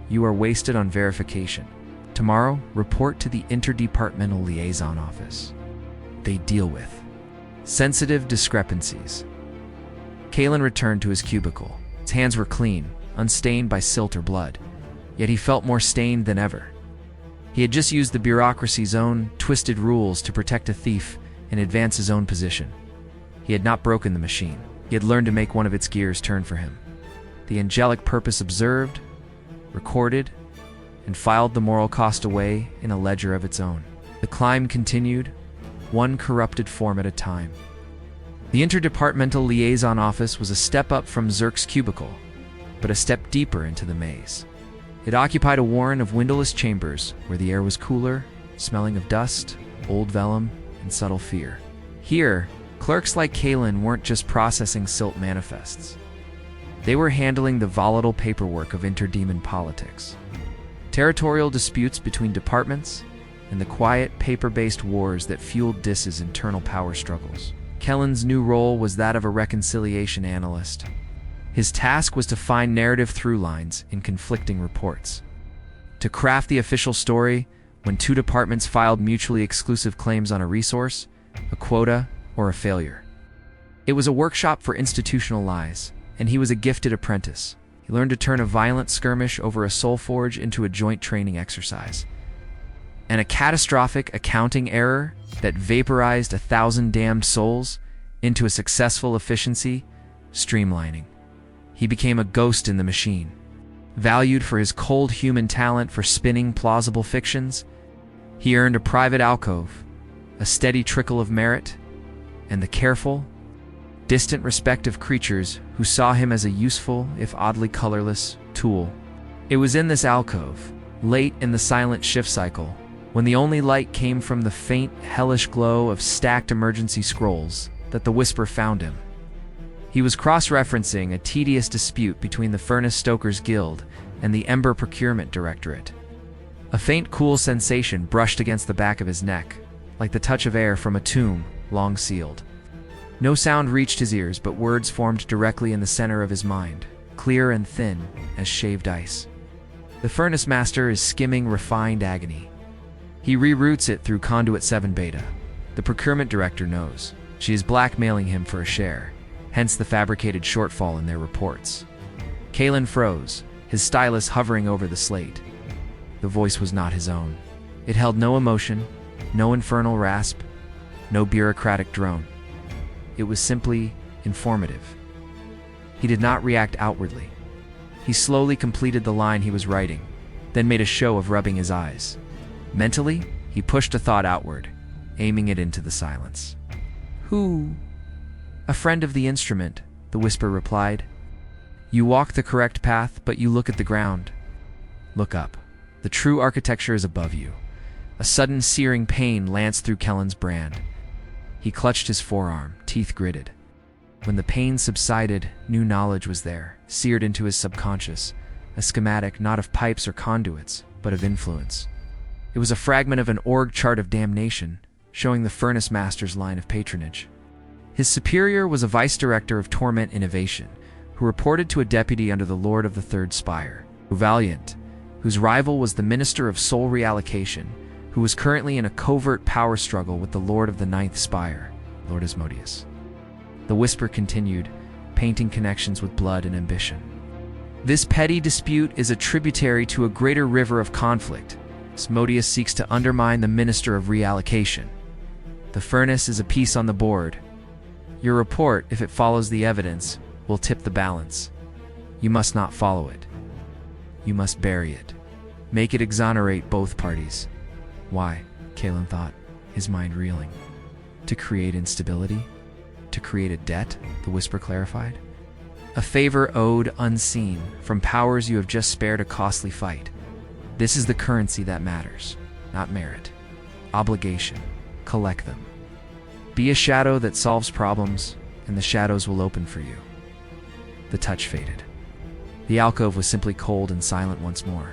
"You are wasted on verification. Tomorrow, report to the Interdepartmental Liaison Office. They deal with sensitive discrepancies." Kalen returned to his cubicle. His hands were clean, unstained by silt or blood, yet he felt more stained than ever. He had just used the bureaucracy's own twisted rules to protect a thief and advance his own position. He had not broken the machine. He had learned to make one of its gears turn for him. The angelic purpose observed, recorded, and filed the moral cost away in a ledger of its own. The climb continued, one corrupted form at a time. The Interdepartmental Liaison Office was a step up from Zerk's cubicle, but a step deeper into the maze. It occupied a warren of windowless chambers where the air was cooler, smelling of dust, old vellum, and subtle fear. Here, clerks like Kalen weren't just processing silt manifests. They were handling the volatile paperwork of interdemon politics, territorial disputes between departments, and the quiet, paper-based wars that fueled DIS's internal power struggles. Kellen's new role was that of a reconciliation analyst. His task was to find narrative through lines in conflicting reports, to craft the official story when two departments filed mutually exclusive claims on a resource, a quota, or a failure. It was a workshop for institutional lies, and he was a gifted apprentice. He learned to turn a violent skirmish over a soul forge into a joint training exercise, and a catastrophic accounting error that vaporized 1,000 damned souls into a successful efficiency, streamlining. He became a ghost in the machine, valued for his cold human talent for spinning plausible fictions. He earned a private alcove, a steady trickle of merit, and the careful, distant respect of creatures who saw him as a useful, if oddly colorless, tool. It was in this alcove, late in the silent shift cycle, when the only light came from the faint, hellish glow of stacked emergency scrolls, that the Whisper found him. He was cross-referencing a tedious dispute between the Furnace Stokers Guild and the Ember Procurement Directorate. A faint, cool sensation brushed against the back of his neck, like the touch of air from a tomb long sealed. No sound reached his ears, but words formed directly in the center of his mind, clear and thin as shaved ice. The Furnace Master is skimming refined agony. He reroutes it through Conduit 7 Beta. The Procurement Director knows. She is blackmailing him for a share, hence the fabricated shortfall in their reports. Kalen froze, his stylus hovering over the slate. The voice was not his own. It held no emotion, no infernal rasp, no bureaucratic drone. It was simply informative. He did not react outwardly. He slowly completed the line he was writing, then made a show of rubbing his eyes. Mentally, he pushed a thought outward, aiming it into the silence. "Who?" "A friend of the instrument," the Whisper replied. "You walk the correct path, but you look at the ground. Look up. The true architecture is above you." A sudden searing pain lanced through Kellen's brand. He clutched his forearm, teeth gritted. When the pain subsided, new knowledge was there, seared into his subconscious, a schematic not of pipes or conduits, but of influence. It was a fragment of an org chart of damnation, showing the Furnace Master's line of patronage. His superior was a vice director of Torment Innovation, who reported to a deputy under the Lord of the Third Spire, Valiant, whose rival was the Minister of Soul Reallocation, who was currently in a covert power struggle with the Lord of the Ninth Spire, Lord Asmodeus. The Whisper continued, painting connections with blood and ambition. This petty dispute is a tributary to a greater river of conflict. Asmodeus seeks to undermine the Minister of Reallocation. The furnace is a piece on the board. Your report, if it follows the evidence, will tip the balance. You must not follow it. You must bury it. Make it exonerate both parties. Why? Kalen thought, his mind reeling. To create instability? To create a debt, the Whisper clarified. A favor owed unseen from powers you have just spared a costly fight. This is the currency that matters, not merit. Obligation. Collect them. Be a shadow that solves problems, and the shadows will open for you. the touch faded. The alcove was simply cold and silent once more.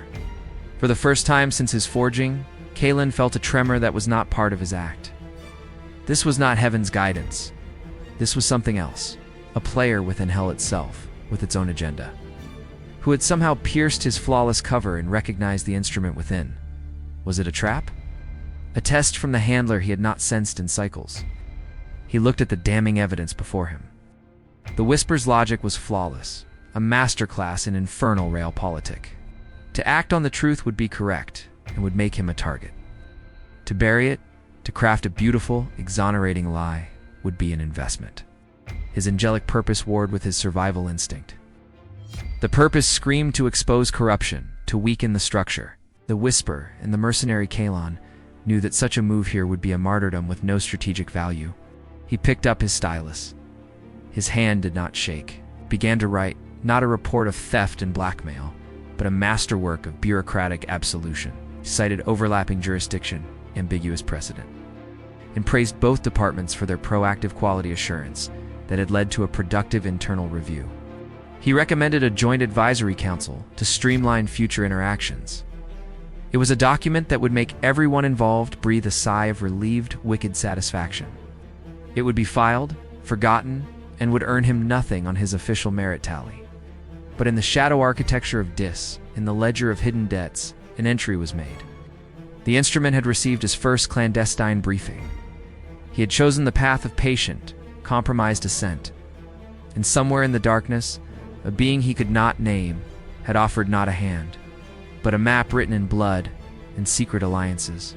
For the first time since his forging, Kalen felt a tremor that was not part of his act. This was not heaven's guidance. This was something else, a player within hell itself, with its own agenda, who had somehow pierced his flawless cover and recognized the instrument within. Was it a trap? A test from the handler he had not sensed in cycles. He looked at the damning evidence before him. The Whisper's logic was flawless, a masterclass in infernal realpolitik. To act on the truth would be correct and would make him a target. To bury it, to craft a beautiful, exonerating lie, would be an investment. His angelic purpose warred with his survival instinct. The purpose screamed to expose corruption, to weaken the structure. The Whisper and the mercenary Kalon knew that such a move here would be a martyrdom with no strategic value. He picked up his stylus. His hand did not shake. Began to write, not a report of theft and blackmail, but a masterwork of bureaucratic absolution. He cited overlapping jurisdiction, ambiguous precedent, and praised both departments for their proactive quality assurance that had led to a productive internal review. He recommended a joint advisory council to streamline future interactions. It was a document that would make everyone involved breathe a sigh of relieved, wicked satisfaction. It would be filed, forgotten, and would earn him nothing on his official merit tally. But in the shadow architecture of DIS, in the ledger of hidden debts, an entry was made. The instrument had received his first clandestine briefing. He had chosen the path of patient, compromised ascent. And somewhere in the darkness, a being he could not name had offered not a hand, but a map written in blood and secret alliances.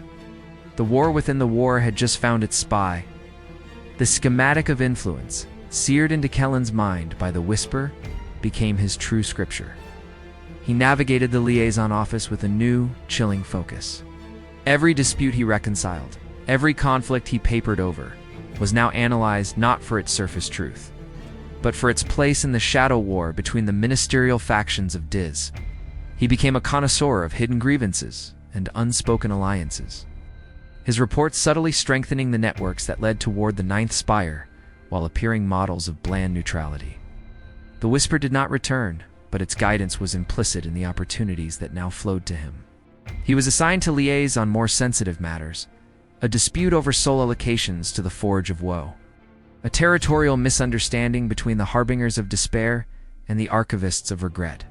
The war within the war had just found its spy. The schematic of influence, seared into Kellen's mind by the Whisper, became his true scripture. He navigated the liaison office with a new, chilling focus. Every dispute he reconciled, every conflict he papered over, was now analyzed not for its surface truth, but for its place in the shadow war between the ministerial factions of DIS. He became a connoisseur of hidden grievances and unspoken alliances, his reports subtly strengthening the networks that led toward the ninth spire while appearing models of bland neutrality. The Whisper did not return, but its guidance was implicit in the opportunities that now flowed to him. He was assigned to liaise on more sensitive matters, a dispute over soul allocations to the Forge of Woe, a territorial misunderstanding between the Harbingers of Despair and the Archivists of Regret.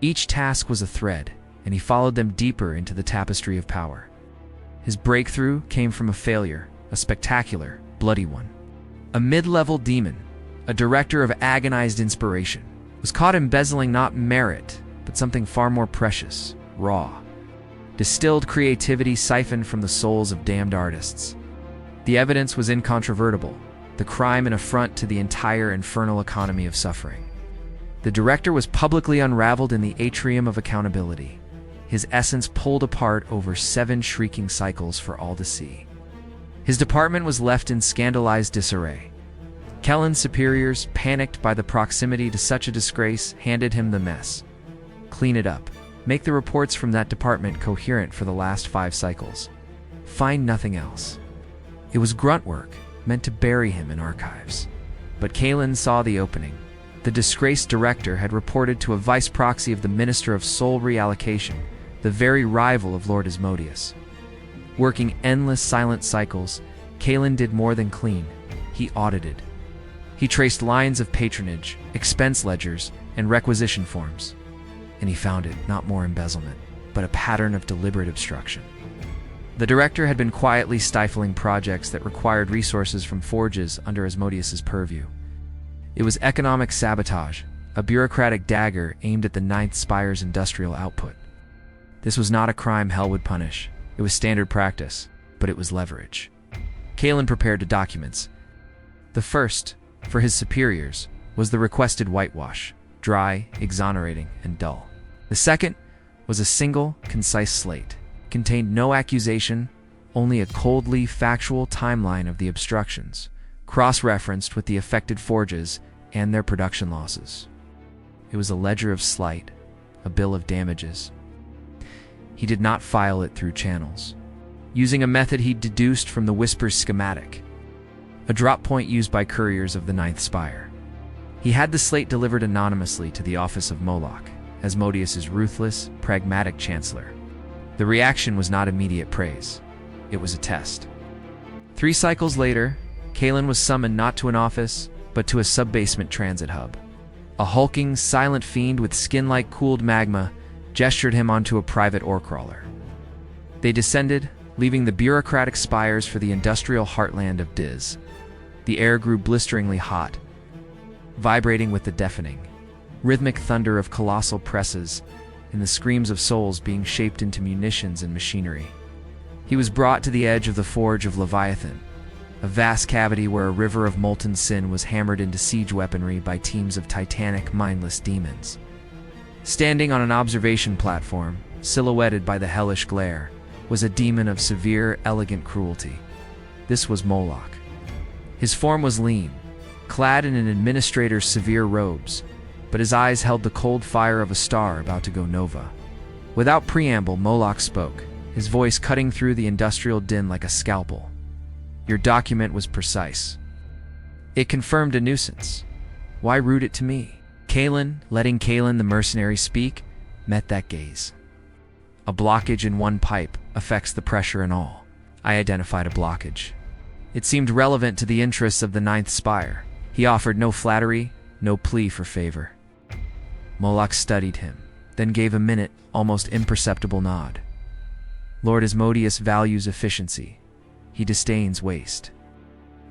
Each task was a thread, and he followed them deeper into the tapestry of power. His breakthrough came from a failure, a spectacular, bloody one. A mid-level demon, a director of agonized inspiration, was caught embezzling not merit, but something far more precious, raw. Distilled creativity siphoned from the souls of damned artists. The evidence was incontrovertible, the crime an affront to the entire infernal economy of suffering. The director was publicly unraveled in the atrium of accountability, his essence pulled apart over 7 shrieking cycles for all to see. His department was left in scandalized disarray. Kellen's superiors, panicked by the proximity to such a disgrace, handed him the mess. Clean it up. Make the reports from that department coherent for the last 5 cycles. Find nothing else. It was grunt work, meant to bury him in archives. But Kalen saw the opening. The disgraced director had reported to a vice proxy of the Minister of Soul Reallocation, the very rival of Lord Asmodeus. Working endless silent cycles, Kalen did more than clean. He audited. He traced lines of patronage, expense ledgers, and requisition forms. And he found it not more embezzlement, but a pattern of deliberate obstruction. The director had been quietly stifling projects that required resources from forges under Asmodeus's purview. It was economic sabotage, a bureaucratic dagger aimed at the Ninth Spire's industrial output. This was not a crime hell would punish. It was standard practice, but it was leverage. Kalen prepared the documents. The first, for his superiors, was the requested whitewash, dry, exonerating, and dull. The second was a single, concise slate. It contained no accusation, only a coldly factual timeline of the obstructions, cross-referenced with the affected forges and their production losses. It was a ledger of slight, a bill of damages. He did not file it through channels, using a method he deduced from the Whisper's schematic, a drop point used by couriers of the Ninth Spire. He had the slate delivered anonymously to the office of Moloch, Asmodeus's ruthless, pragmatic chancellor. The reaction was not immediate praise. It was a test. 3 cycles later, Kalen was summoned not to an office, but to a sub-basement transit hub. A hulking, silent fiend with skin like cooled magma gestured him onto a private ore crawler. They descended, leaving the bureaucratic spires for the industrial heartland of Diz. The air grew blisteringly hot, vibrating with the deafening, rhythmic thunder of colossal presses and the screams of souls being shaped into munitions and machinery. He was brought to the edge of the Forge of Leviathan, a vast cavity where a river of molten sin was hammered into siege weaponry by teams of titanic, mindless demons. Standing on an observation platform, silhouetted by the hellish glare, was a demon of severe, elegant cruelty. This was Moloch. His form was lean, clad in an administrator's severe robes, but his eyes held the cold fire of a star about to go nova. Without preamble, Moloch spoke, his voice cutting through the industrial din like a scalpel. Your document was precise. It confirmed a nuisance. Why root it to me? Kalen, letting Kalen the mercenary speak, met that gaze. A blockage in one pipe affects the pressure in all. I identified a blockage. It seemed relevant to the interests of the 9th Spire. He offered no flattery, no plea for favor. Moloch studied him, then gave a minute, almost imperceptible nod. Lord Asmodeus values efficiency. He disdains waste.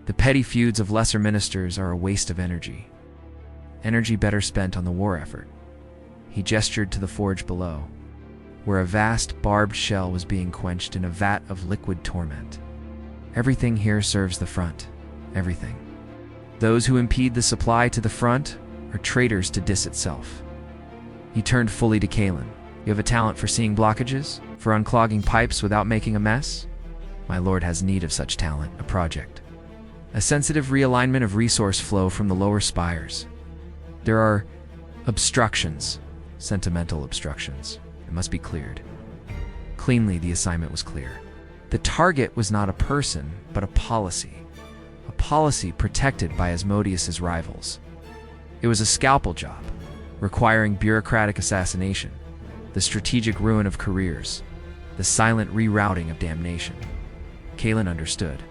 The petty feuds of lesser ministers are a waste of energy. Energy better spent on the war effort. He gestured to the forge below, where a vast, barbed shell was being quenched in a vat of liquid torment. Everything here serves the front. Everything. Those who impede the supply to the front are traitors to Dis itself. He turned fully to Kalen. You have a talent for seeing blockages? For unclogging pipes without making a mess? My lord has need of such talent, a project. A sensitive realignment of resource flow from the lower spires. There are obstructions, sentimental obstructions. It must be cleared. Cleanly, the assignment was clear. The target was not a person, but a policy. A policy protected by Asmodeus's rivals. It was a scalpel job, requiring bureaucratic assassination, the strategic ruin of careers, the silent rerouting of damnation. Kalen understood.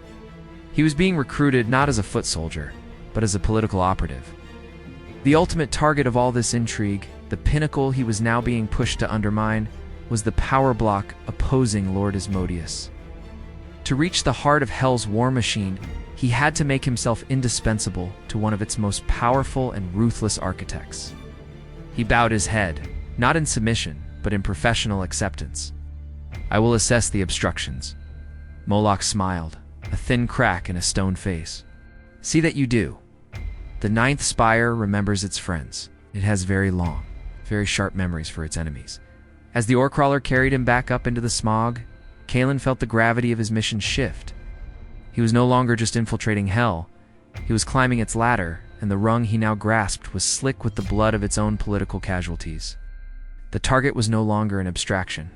He was being recruited not as a foot soldier, but as a political operative. The ultimate target of all this intrigue, the pinnacle he was now being pushed to undermine, was the power block opposing Lord Asmodeus. To reach the heart of Hell's war machine, he had to make himself indispensable to one of its most powerful and ruthless architects. He bowed his head, not in submission, but in professional acceptance. I will assess the obstructions. Moloch smiled, a thin crack in a stone face. See that you do. The 9th Spire remembers its friends. It has very long, very sharp memories for its enemies. As the ore crawler carried him back up into the smog, Kalen felt the gravity of his mission shift. He was no longer just infiltrating Hell. He was climbing its ladder, and the rung he now grasped was slick with the blood of its own political casualties. The target was no longer an abstraction.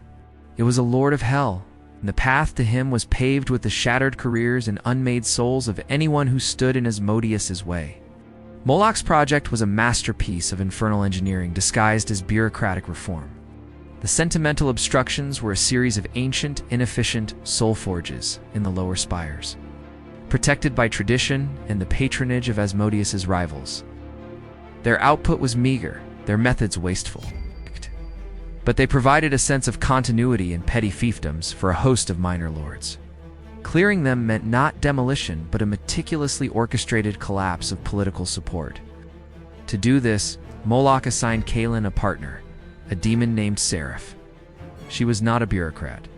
It was a Lord of Hell, and the path to him was paved with the shattered careers and unmade souls of anyone who stood in Asmodeus's way. Moloch's project was a masterpiece of infernal engineering disguised as bureaucratic reform. The sentimental obstructions were a series of ancient, inefficient soul forges in the lower spires, protected by tradition and the patronage of Asmodeus's rivals. Their output was meager, their methods wasteful. But they provided a sense of continuity and petty fiefdoms for a host of minor lords. Clearing them meant not demolition, but a meticulously orchestrated collapse of political support. To do this, Moloch assigned Kalen a partner, a demon named Seraph. She was not a bureaucrat.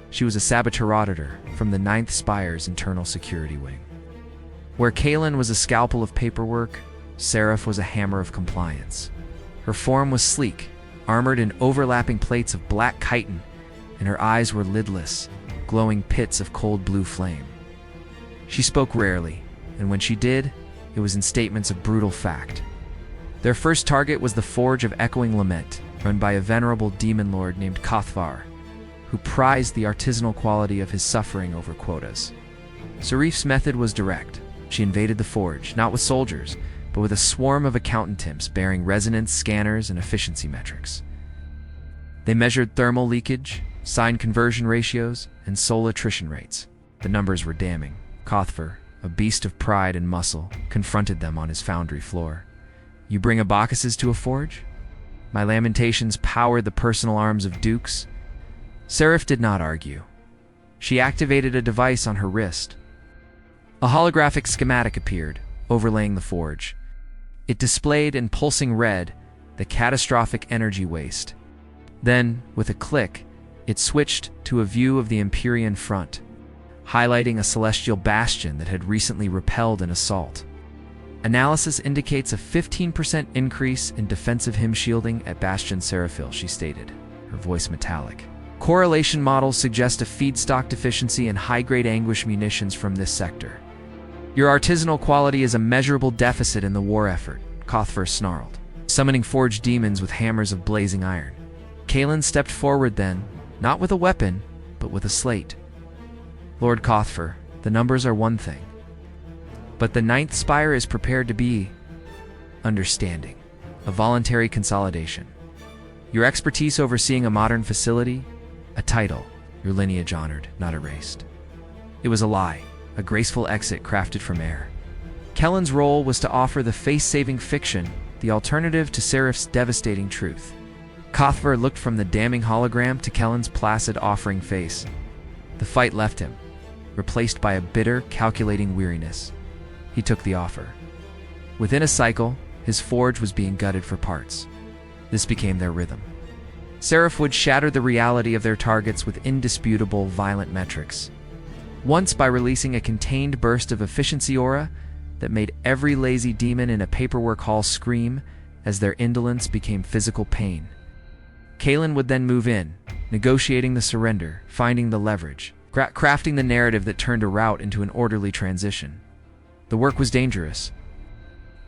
She was a saboteur auditor from the 9th Spire's internal security wing. Where Kalen was a scalpel of paperwork, Seraph was a hammer of compliance. Her form was sleek, armored in overlapping plates of black chitin, and her eyes were lidless, glowing pits of cold blue flame. She spoke rarely, and when she did, it was in statements of brutal fact. Their first target was the Forge of Echoing Lament, run by a venerable demon lord named Kothvar, who prized the artisanal quality of his suffering over quotas. Serif's method was direct. She invaded the forge, not with soldiers, but with a swarm of accountant imps bearing resonance scanners and efficiency metrics. They measured thermal leakage, sign conversion ratios, and soul attrition rates. The numbers were damning. Kothfer, a beast of pride and muscle, confronted them on his foundry floor. "You bring abacuses to a forge?" My lamentations powered the personal arms of dukes. Seraph did not argue. She activated a device on her wrist. A holographic schematic appeared, overlaying the forge. It displayed in pulsing red the catastrophic energy waste. Then, with a click, it switched to a view of the Empyrean front, highlighting a celestial bastion that had recently repelled an assault. Analysis indicates a 15% increase in defensive him shielding at Bastion Seraphil, she stated, her voice metallic. Correlation models suggest a feedstock deficiency and high-grade anguish munitions from this sector. Your artisanal quality is a measurable deficit in the war effort, Kothfer snarled, summoning forged demons with hammers of blazing iron. Kalen stepped forward then, not with a weapon, but with a slate. "Lord Kothfer, the numbers are one thing, but the ninth spire is prepared to be understanding, a voluntary consolidation. Your expertise overseeing a modern facility, a title, your lineage honored, not erased." It was a lie, a graceful exit crafted from air. Kellen's role was to offer the face-saving fiction, the alternative to Seraph's devastating truth. Kothfer looked from the damning hologram to Kellen's placid offering face. The fight left him, replaced by a bitter, calculating weariness. He took the offer. Within a cycle, his forge was being gutted for parts. This became their rhythm. Seraph would shatter the reality of their targets with indisputable, violent metrics. Once by releasing a contained burst of efficiency aura that made every lazy demon in a paperwork hall scream as their indolence became physical pain. Kalen would then move in, negotiating the surrender, finding the leverage, crafting the narrative that turned a rout into an orderly transition. The work was dangerous.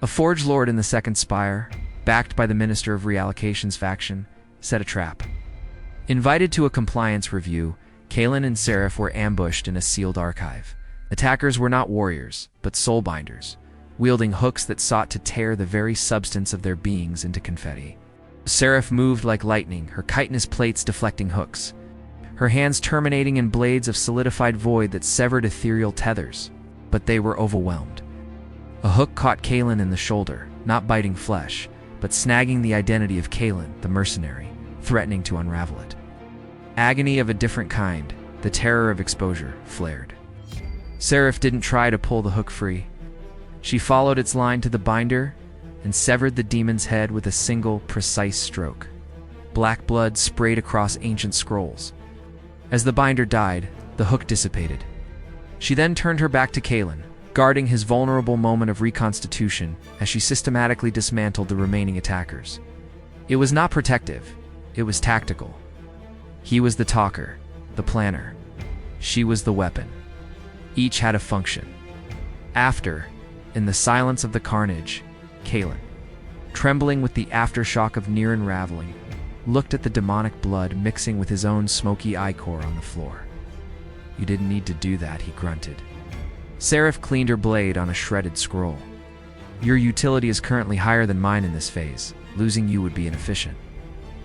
A forge lord in the second spire, backed by the Minister of Reallocation's faction, set a trap. Invited to a compliance review, Kalen and Seraph were ambushed in a sealed archive. Attackers were not warriors, but soulbinders, wielding hooks that sought to tear the very substance of their beings into confetti. Seraph moved like lightning, her chitinous plates deflecting hooks, her hands terminating in blades of solidified void that severed ethereal tethers. But they were overwhelmed. A hook caught Kalen in the shoulder, not biting flesh, but snagging the identity of Kalen, the mercenary, threatening to unravel it. Agony of a different kind, the terror of exposure, flared. Seraph didn't try to pull the hook free. She followed its line to the binder and severed the demon's head with a single, precise stroke. Black blood sprayed across ancient scrolls. As the binder died, the hook dissipated. She then turned her back to Kalen, guarding his vulnerable moment of reconstitution as she systematically dismantled the remaining attackers. It was not protective, it was tactical. He was the talker, the planner. She was the weapon. Each had a function. After, in the silence of the carnage, Kalen, trembling with the aftershock of near unraveling, looked at the demonic blood mixing with his own smoky ichor on the floor. "You didn't need to do that," he grunted. Seraph cleaned her blade on a shredded scroll. "Your utility is currently higher than mine in this phase. Losing you would be inefficient."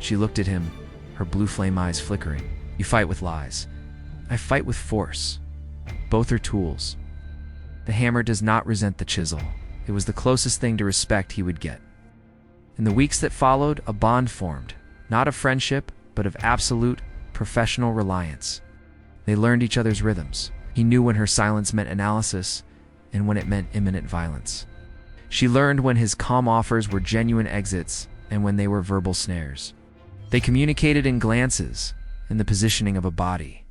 She looked at him, her blue flame eyes flickering. "You fight with lies. I fight with force. Both are tools. The hammer does not resent the chisel." It was the closest thing to respect he would get. In the weeks that followed, a bond formed, not of friendship, but of absolute, professional reliance. They learned each other's rhythms. He knew when her silence meant analysis, and when it meant imminent violence. She learned when his calm offers were genuine exits, and when they were verbal snares. They communicated in glances, in the positioning of a body.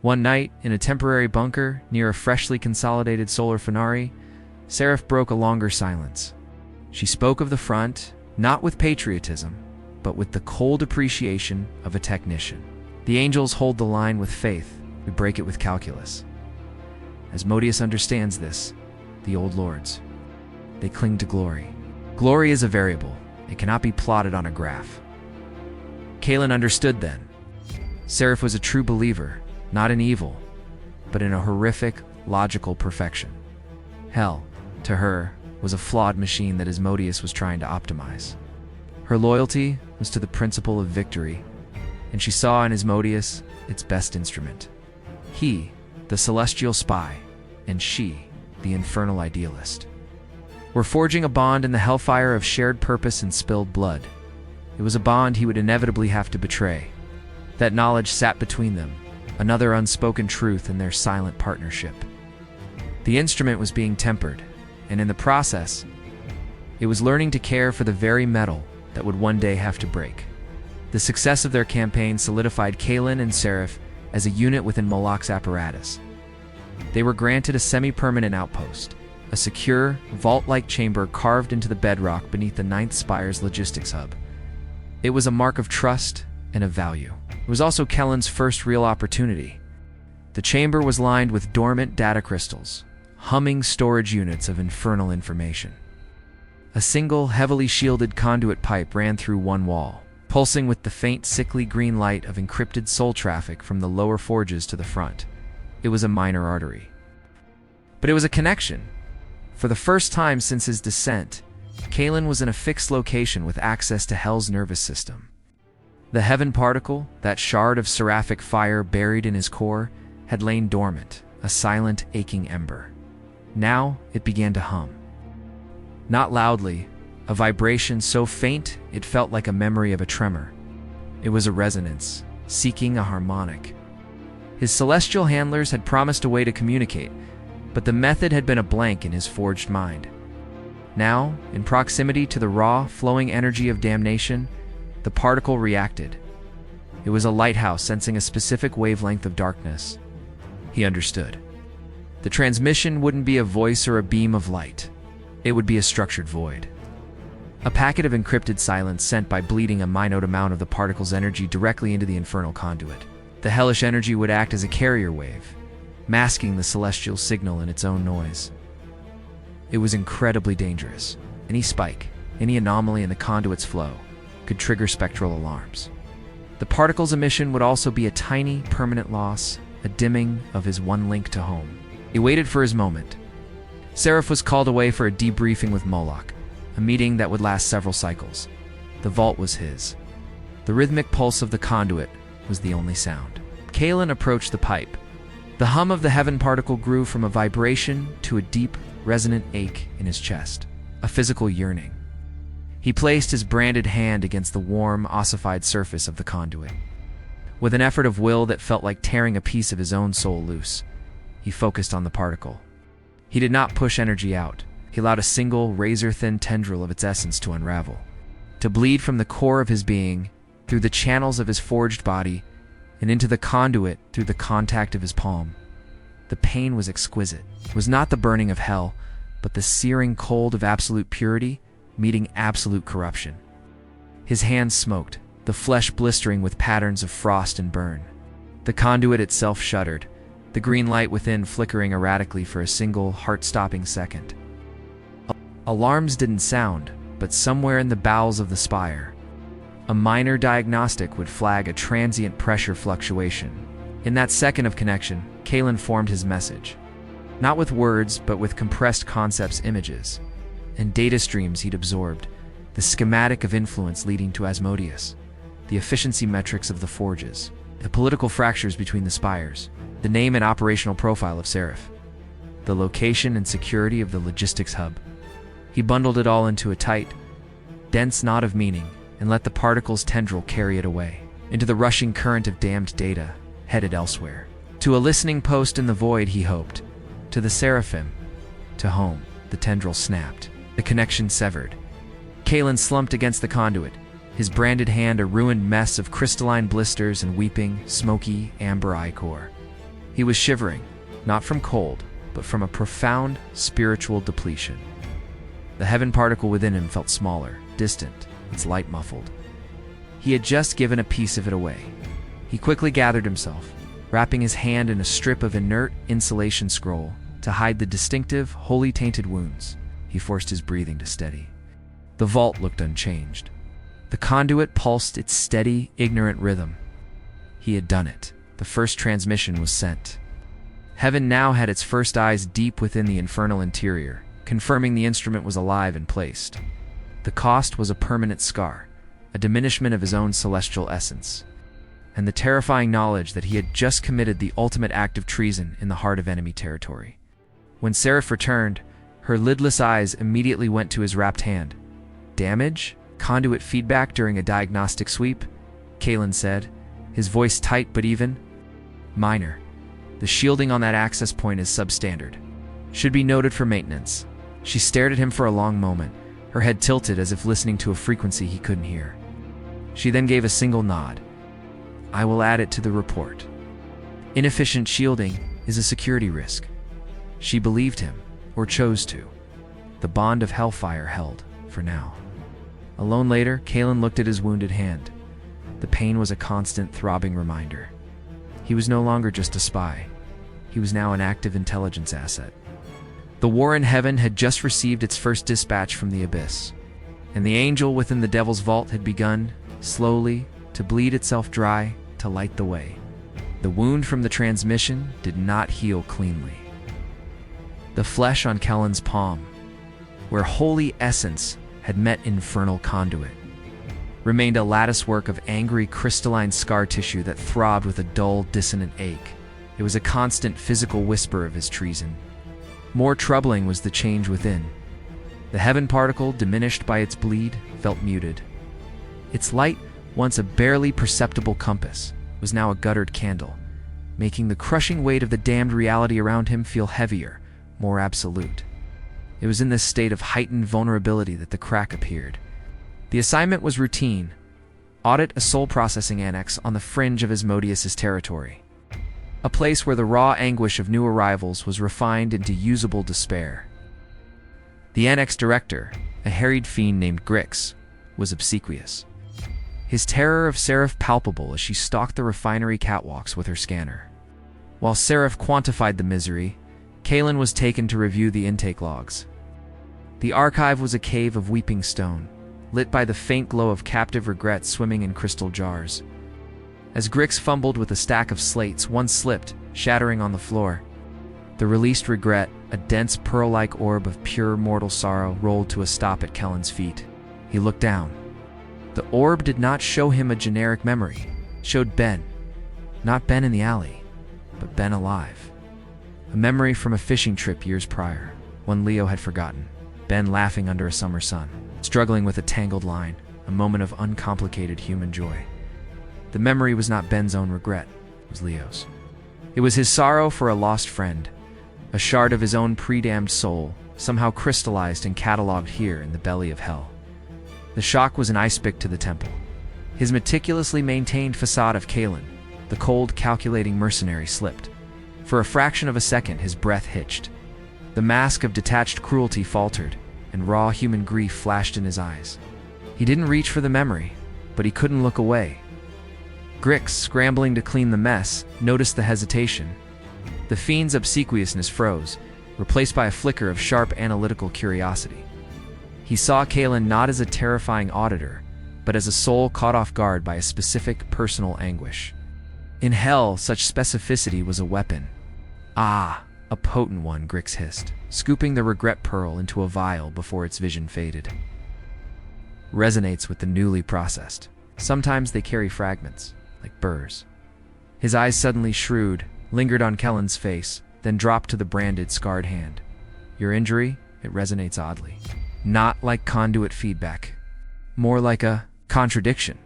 One night, in a temporary bunker near a freshly consolidated solar Fenari, Seraph broke a longer silence. She spoke of the front, not with patriotism, but with the cold appreciation of a technician. The angels hold the line with faith, we break it with calculus. Asmodeus understands this, the old lords. They cling to glory. Glory is a variable, it cannot be plotted on a graph. Kalen understood then. Seraph was a true believer, not in evil, but in a horrific, logical perfection. Hell, to her, was a flawed machine that Asmodeus was trying to optimize. Her loyalty was to the principle of victory, and she saw in Asmodeus its best instrument. He, the celestial spy, and she, the infernal idealist, were forging a bond in the hellfire of shared purpose and spilled blood. It was a bond he would inevitably have to betray. That knowledge sat between them, another unspoken truth in their silent partnership. The instrument was being tempered, and in the process, it was learning to care for the very metal that would one day have to break. The success of their campaign solidified Kaelin and Seraph as a unit within Moloch's apparatus. They were granted a semi-permanent outpost, a secure, vault-like chamber carved into the bedrock beneath the Ninth Spire's logistics hub. It was a mark of trust and of value. It was also Kellen's first real opportunity. The chamber was lined with dormant data crystals, humming storage units of infernal information. A single, heavily shielded conduit pipe ran through one wall, pulsing with the faint, sickly green light of encrypted soul traffic from the lower forges to the front. It was a minor artery. But it was a connection. For the first time since his descent, Kaelin was in a fixed location with access to Hell's nervous system. The heaven particle, that shard of seraphic fire buried in his core, had lain dormant, a silent, aching ember. Now it began to hum. Not loudly, a vibration so faint it felt like a memory of a tremor. It was a resonance, seeking a harmonic. His celestial handlers had promised a way to communicate, but the method had been a blank in his forged mind. Now, in proximity to the raw, flowing energy of damnation, the particle reacted. It was a lighthouse sensing a specific wavelength of darkness. He understood. The transmission wouldn't be a voice or a beam of light. It would be a structured void. A packet of encrypted silence sent by bleeding a minute amount of the particle's energy directly into the infernal conduit. The hellish energy would act as a carrier wave, masking the celestial signal in its own noise. It was incredibly dangerous. Any spike, any anomaly in the conduit's flow, could trigger spectral alarms. The particle's emission would also be a tiny, permanent loss, a dimming of his one link to home. He waited for his moment. Seraph was called away for a debriefing with Moloch, a meeting that would last several cycles. The vault was his. The rhythmic pulse of the conduit was the only sound. Kaelin approached the pipe. The hum of the heaven particle grew from a vibration to a deep, resonant ache in his chest, a physical yearning. He placed his branded hand against the warm, ossified surface of the conduit. With an effort of will that felt like tearing a piece of his own soul loose, he focused on the particle. He did not push energy out. He allowed a single, razor-thin tendril of its essence to unravel, to bleed from the core of his being, through the channels of his forged body, and into the conduit through the contact of his palm. The pain was exquisite. It was not the burning of hell, but the searing cold of absolute purity meeting absolute corruption. His hands smoked, the flesh blistering with patterns of frost and burn. The conduit itself shuddered, the green light within flickering erratically for a single, heart-stopping second. Alarms didn't sound, but somewhere in the bowels of the spire, a minor diagnostic would flag a transient pressure fluctuation. In that second of connection, Kaelin formed his message. Not with words, but with compressed concepts, images, and data streams he'd absorbed, the schematic of influence leading to Asmodeus, the efficiency metrics of the forges, the political fractures between the spires, the name and operational profile of Seraph, the location and security of the logistics hub. He bundled it all into a tight, dense knot of meaning and let the particle's tendril carry it away, into the rushing current of damned data, headed elsewhere. To a listening post in the void, he hoped. To the Seraphim. To home. The tendril snapped. The connection severed. Kaelin slumped against the conduit, his branded hand a ruined mess of crystalline blisters and weeping, smoky, amber ichor. He was shivering, not from cold, but from a profound spiritual depletion. The heaven particle within him felt smaller, distant, its light muffled. He had just given a piece of it away. He quickly gathered himself, wrapping his hand in a strip of inert insulation scroll to hide the distinctive, wholly tainted wounds. He forced his breathing to steady. The vault looked unchanged. The conduit pulsed its steady, ignorant rhythm. He had done it. The first transmission was sent. Heaven now had its first eyes deep within the infernal interior, confirming the instrument was alive and placed. The cost was a permanent scar, a diminishment of his own celestial essence, and the terrifying knowledge that he had just committed the ultimate act of treason in the heart of enemy territory. When Seraph returned, her lidless eyes immediately went to his wrapped hand. "Damage? Conduit feedback during a diagnostic sweep?" Kalen said, his voice tight but even. "Minor. The shielding on that access point is substandard. Should be noted for maintenance." She stared at him for a long moment, her head tilted as if listening to a frequency he couldn't hear. She then gave a single nod. "I will add it to the report. Inefficient shielding is a security risk." She believed him, or chose to. The bond of hellfire held, for now. Alone later, Kalen looked at his wounded hand. The pain was a constant, throbbing reminder. He was no longer just a spy. He was now an active intelligence asset. The war in heaven had just received its first dispatch from the abyss, and the angel within the devil's vault had begun, slowly, to bleed itself dry to light the way. The wound from the transmission did not heal cleanly. The flesh on Kellen's palm, where holy essence had met infernal conduit, remained a latticework of angry crystalline scar tissue that throbbed with a dull, dissonant ache. It was a constant physical whisper of his treason. More troubling was the change within. The heaven particle, diminished by its bleed, felt muted. Its light, once a barely perceptible compass, was now a guttered candle, making the crushing weight of the damned reality around him feel heavier, more absolute. It was in this state of heightened vulnerability that the crack appeared. The assignment was routine: audit a soul processing annex on the fringe of Asmodeus's territory. A place where the raw anguish of new arrivals was refined into usable despair. The annex director, a harried fiend named Grix, was obsequious, his terror of Seraph palpable as she stalked the refinery catwalks with her scanner. While Seraph quantified the misery, Kalen was taken to review the intake logs. The archive was a cave of weeping stone, lit by the faint glow of captive regret swimming in crystal jars. As Grix fumbled with a stack of slates, one slipped, shattering on the floor. The released regret, a dense pearl-like orb of pure mortal sorrow, rolled to a stop at Kellen's feet. He looked down. The orb did not show him a generic memory. It showed Ben. Not Ben in the alley, but Ben alive. A memory from a fishing trip years prior, one Leo had forgotten. Ben laughing under a summer sun, struggling with a tangled line, a moment of uncomplicated human joy. The memory was not Ben's own regret, it was Leo's. It was his sorrow for a lost friend, a shard of his own pre-damned soul, somehow crystallized and catalogued here in the belly of hell. The shock was an ice pick to the temple. His meticulously maintained facade of Kalen, the cold, calculating mercenary, slipped. For a fraction of a second, his breath hitched. The mask of detached cruelty faltered, and raw human grief flashed in his eyes. He didn't reach for the memory, but he couldn't look away. Grix, scrambling to clean the mess, noticed the hesitation. The fiend's obsequiousness froze, replaced by a flicker of sharp analytical curiosity. He saw Kalen not as a terrifying auditor, but as a soul caught off guard by a specific personal anguish. In hell, such specificity was a weapon. "Ah, a potent one," Grix hissed, scooping the regret pearl into a vial before its vision faded. "Resonates with the newly processed. Sometimes they carry fragments, like burrs." His eyes suddenly shrewd, lingered on Kellen's face, then dropped to the branded, scarred hand. "Your injury? It resonates oddly. Not like conduit feedback. More like a contradiction."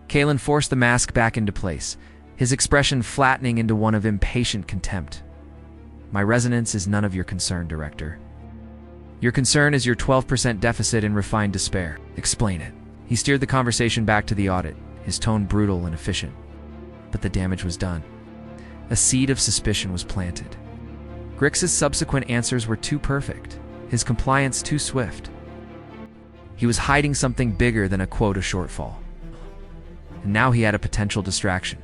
Kalen forced the mask back into place, his expression flattening into one of impatient contempt. "My resonance is none of your concern, Director. Your concern is your 12% deficit in refined despair. Explain it." He steered the conversation back to the audit, his tone brutal and efficient. But the damage was done. A seed of suspicion was planted. Grix's subsequent answers were too perfect, his compliance too swift. He was hiding something bigger than a quota shortfall. And now he had a potential distraction.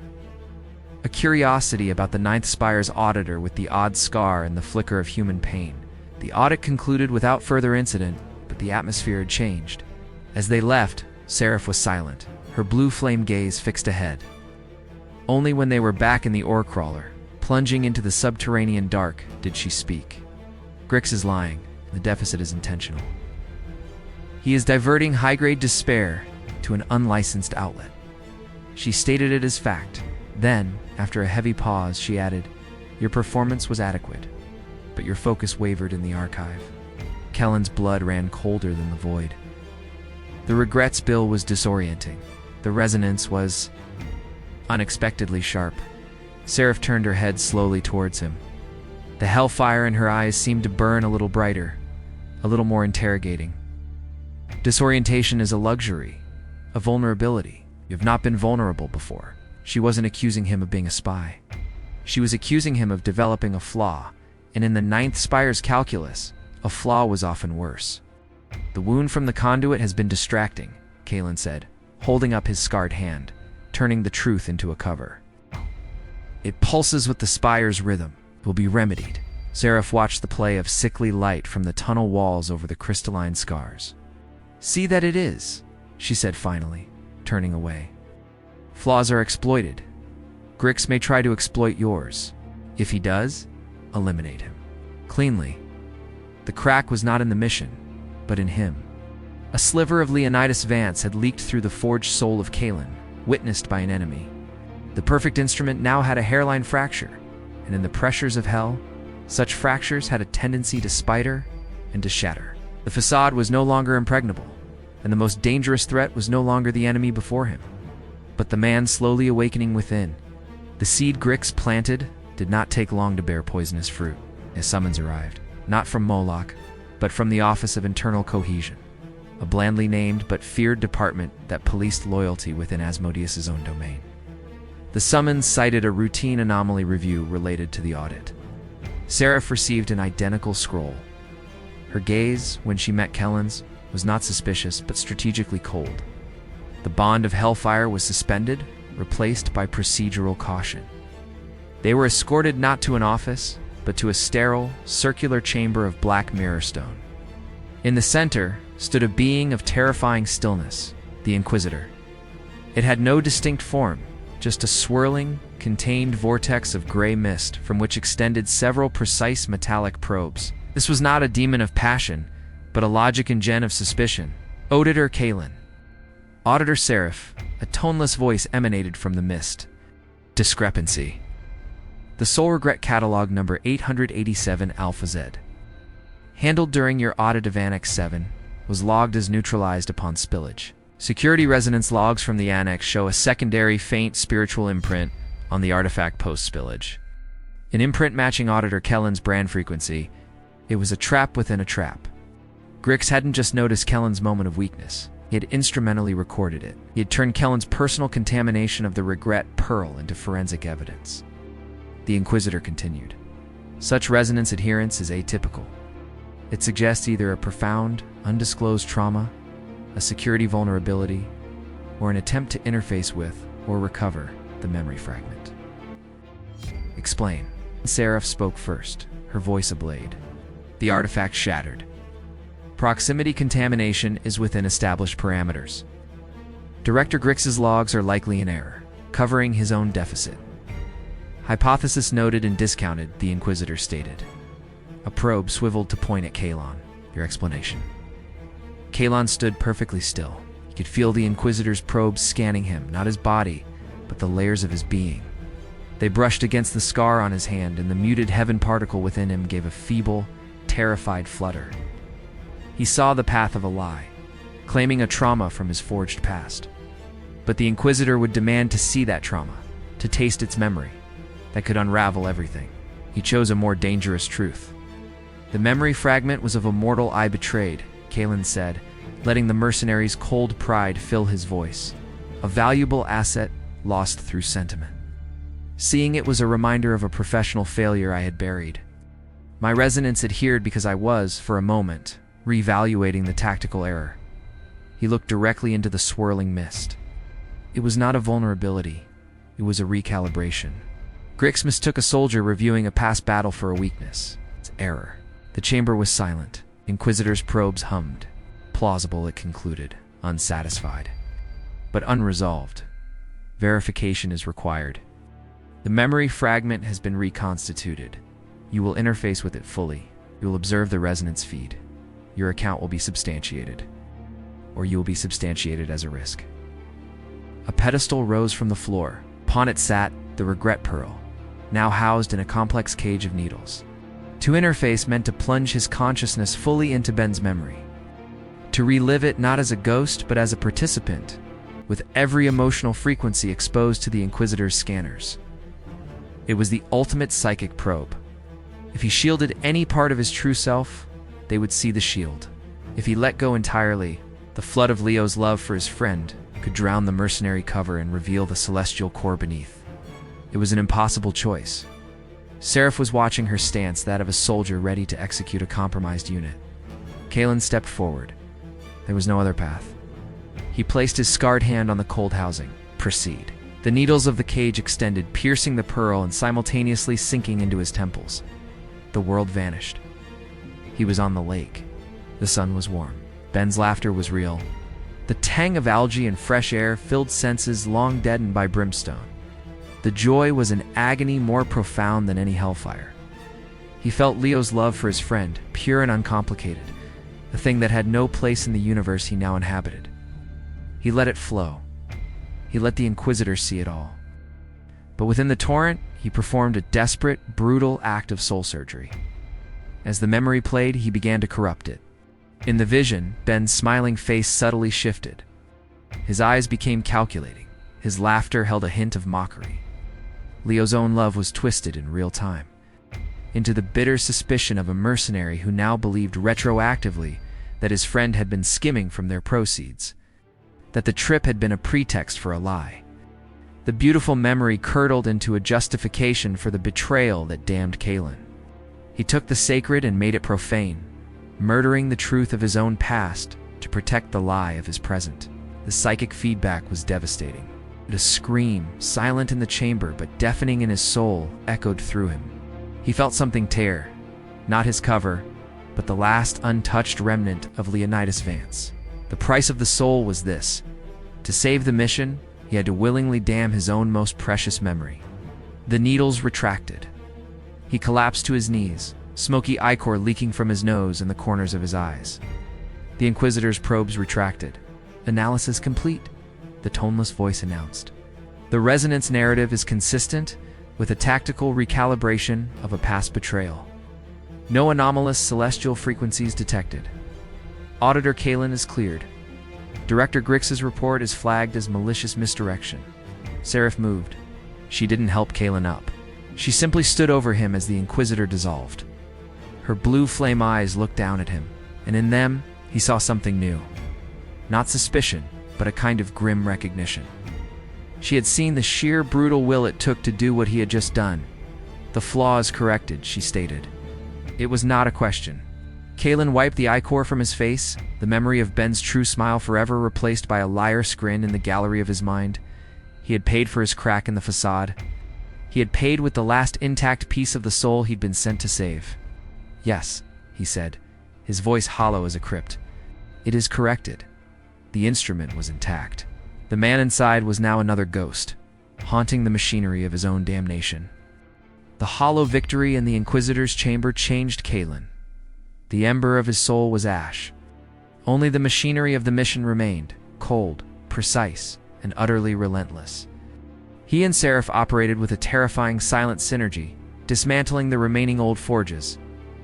A curiosity about the Ninth Spire's auditor with the odd scar and the flicker of human pain. The audit concluded without further incident, but the atmosphere had changed. As they left, Seraph was silent, her blue flame gaze fixed ahead. Only when they were back in the ore crawler, plunging into the subterranean dark, did she speak. "Grix is lying. The deficit is intentional. He is diverting high-grade despair to an unlicensed outlet. She stated it as fact. Then, after a heavy pause, she added, "Your performance was adequate, but your focus wavered in the archive." Kellen's blood ran colder than the void. The regrets bill was disorienting. The resonance was unexpectedly sharp. Seraph turned her head slowly towards him. The hellfire in her eyes seemed to burn a little brighter, a little more interrogating. Disorientation is a luxury, a vulnerability. You have not been vulnerable before. She wasn't accusing him of being a spy. She was accusing him of developing a flaw, and in the ninth spire's calculus, a flaw was often worse. "The wound from the conduit has been distracting," Kalen said, holding up his scarred hand, turning the truth into a cover. "It pulses with the spire's rhythm. It will be remedied." Seraph watched the play of sickly light from the tunnel walls over the crystalline scars. "See that it is," she said finally, turning away. "Flaws are exploited. Grix may try to exploit yours. If he does, eliminate him. Cleanly." The crack was not in the mission, but in him. A sliver of Leonidas Vance had leaked through the forged soul of Kalen, witnessed by an enemy. The perfect instrument now had a hairline fracture, and in the pressures of hell, such fractures had a tendency to spider and to shatter. The facade was no longer impregnable, and the most dangerous threat was no longer the enemy before him, but the man slowly awakening within. The seed Grix planted did not take long to bear poisonous fruit. A summons arrived, not from Moloch, but from the Office of Internal Cohesion, a blandly named but feared department that policed loyalty within Asmodeus's own domain. The summons cited a routine anomaly review related to the audit. Seraph received an identical scroll. Her gaze, when she met Kellen's, was not suspicious but strategically cold. The bond of hellfire was suspended, replaced by procedural caution. They were escorted not to an office, but to a sterile, circular chamber of black mirror stone. In the center stood a being of terrifying stillness, the Inquisitor. It had no distinct form, just a swirling, contained vortex of gray mist from which extended several precise metallic probes. This was not a demon of passion, but a logic and gen of suspicion. Auditor Kalen. Auditor Seraph, a toneless voice emanated from the mist. Discrepancy. The Soul Regret Catalog number 887 Alpha Z. Handled during your audit of Annex 7, was logged as neutralized upon spillage. Security resonance logs from the Annex show a secondary faint spiritual imprint on the artifact post-spillage. An imprint matching Auditor Kellen's brand frequency. It was a trap within a trap. Grix hadn't just noticed Kellen's moment of weakness. He had instrumentally recorded it. He had turned Kellen's personal contamination of the regret pearl into forensic evidence. The Inquisitor continued. Such resonance adherence is atypical. It suggests either a profound, undisclosed trauma, a security vulnerability, or an attempt to interface with or recover the memory fragment. Explain. Seraph spoke first, her voice ablaze. The artifact shattered. Proximity contamination is within established parameters. Director Grix's logs are likely in error, covering his own deficit. Hypothesis noted and discounted, the Inquisitor stated. A probe swiveled to point at Kalon. Your explanation. Kalon stood perfectly still. He could feel the Inquisitor's probes scanning him, not his body, but the layers of his being. They brushed against the scar on his hand, and the muted heaven particle within him gave a feeble, terrified flutter. He saw the path of a lie, claiming a trauma from his forged past. But the Inquisitor would demand to see that trauma, to taste its memory, that could unravel everything. He chose a more dangerous truth. The memory fragment was of a mortal I betrayed, Kalen said, letting the mercenary's cold pride fill his voice. A valuable asset lost through sentiment. Seeing it was a reminder of a professional failure I had buried. My resonance adhered because I was, for a moment, reevaluating the tactical error. He looked directly into the swirling mist. It was not a vulnerability. It was a recalibration. Grix mistook a soldier reviewing a past battle for a weakness. It's error. The chamber was silent. Inquisitor's probes hummed. Plausible, it concluded, unsatisfied. But unresolved. Verification is required. The memory fragment has been reconstituted. You will interface with it fully. You will observe the resonance feed. your account will be substantiated, or you will be substantiated as a risk. A pedestal rose from the floor. Upon it sat the regret pearl, now housed in a complex cage of needles. To interface meant to plunge his consciousness fully into Ben's memory, to relive it not as a ghost but as a participant, with every emotional frequency exposed to the Inquisitor's scanners. It was the ultimate psychic probe. If he shielded any part of his true self, they would see the shield. If he let go entirely, the flood of Leo's love for his friend could drown the mercenary cover and reveal the celestial core beneath. It was an impossible choice. Seraph was watching her stance, that of a soldier ready to execute a compromised unit. Kalen stepped forward. There was no other path. He placed his scarred hand on the cold housing. Proceed. The needles of the cage extended, piercing the pearl and simultaneously sinking into his temples. The world vanished. He was on the lake. The sun was warm. Ben's laughter was real. The tang of algae and fresh air filled senses long deadened by brimstone. The joy was an agony more profound than any hellfire. He felt Leo's love for his friend, pure and uncomplicated, a thing that had no place in the universe he now inhabited. He let it flow. He let the Inquisitor see it all. But within the torrent, he performed a desperate, brutal act of soul surgery. As the memory played, he began to corrupt it. In the vision, Ben's smiling face subtly shifted. His eyes became calculating. His laughter held a hint of mockery. Leo's own love was twisted in real time into the bitter suspicion of a mercenary who now believed retroactively that his friend had been skimming from their proceeds, that the trip had been a pretext for a lie. The beautiful memory curdled into a justification for the betrayal that damned Kalen. He took the sacred and made it profane, murdering the truth of his own past to protect the lie of his present. The psychic feedback was devastating. A scream, silent in the chamber but deafening in his soul, echoed through him. He felt something tear, not his cover, but the last untouched remnant of Leonidas Vance. The price of the soul was this. To save the mission, he had to willingly damn his own most precious memory. The needles retracted. He collapsed to his knees, smoky ichor leaking from his nose and the corners of his eyes. The Inquisitor's probes retracted. Analysis complete, the toneless voice announced. The resonance narrative is consistent with a tactical recalibration of a past betrayal. No anomalous celestial frequencies detected. Auditor Kalen is cleared. Director Grix's report is flagged as malicious misdirection. Seraph moved. She didn't help Kalen up. She simply stood over him as the Inquisitor dissolved. Her blue flame eyes looked down at him, and in them, he saw something new. Not suspicion, but a kind of grim recognition. She had seen the sheer brutal will it took to do what he had just done. The flaws corrected, she stated. It was not a question. Kalen wiped the ichor from his face, the memory of Ben's true smile forever replaced by a liar's grin in the gallery of his mind. He had paid for his crack in the facade. He had paid with the last intact piece of the soul he'd been sent to save. Yes, he said, his voice hollow as a crypt. It is corrected. The instrument was intact. The man inside was now another ghost, haunting the machinery of his own damnation. The hollow victory in the Inquisitor's chamber changed Kalen. The ember of his soul was ash. Only the machinery of the mission remained, cold, precise, and utterly relentless. He and Seraph operated with a terrifying silent synergy, dismantling the remaining old forges.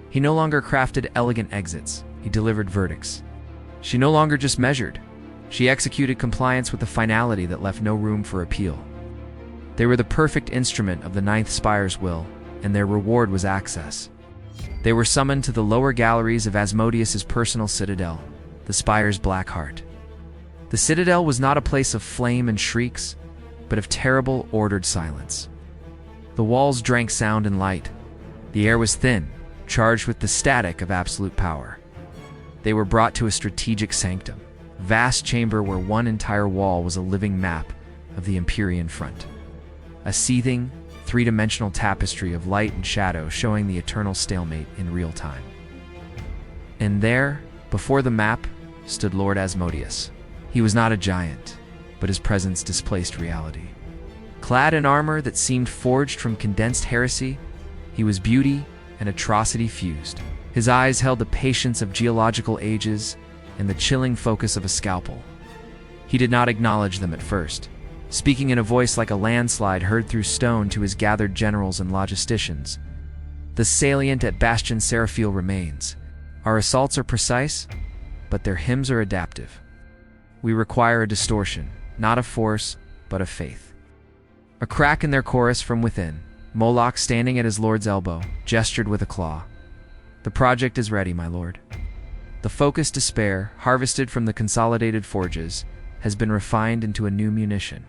He no longer crafted elegant exits, he delivered verdicts. She no longer just measured. She executed compliance with a finality that left no room for appeal. They were the perfect instrument of the Ninth Spire's will, and their reward was access. They were summoned to the lower galleries of Asmodeus's personal citadel, the Spire's black heart. The citadel was not a place of flame and shrieks, but of terrible, ordered silence. The walls drank sound and light. The air was thin, charged with the static of absolute power. They were brought to a strategic sanctum, vast chamber where one entire wall was a living map of the Empyrean front. A seething, three-dimensional tapestry of light and shadow showing the eternal stalemate in real time. And there, before the map, stood Lord Asmodeus. He was not a giant, but his presence displaced reality. Clad in armor that seemed forged from condensed heresy, he was beauty and atrocity fused. His eyes held the patience of geological ages and the chilling focus of a scalpel. He did not acknowledge them at first, speaking in a voice like a landslide heard through stone to his gathered generals and logisticians. The salient at Bastion Seraphiel remains. Our assaults are precise, but their hymns are adaptive. We require a distortion, not of force, but of faith. A crack in their chorus from within. Moloch, standing at his lord's elbow, gestured with a claw. The project is ready, my lord. The focused despair, harvested from the consolidated forges, has been refined into a new munition.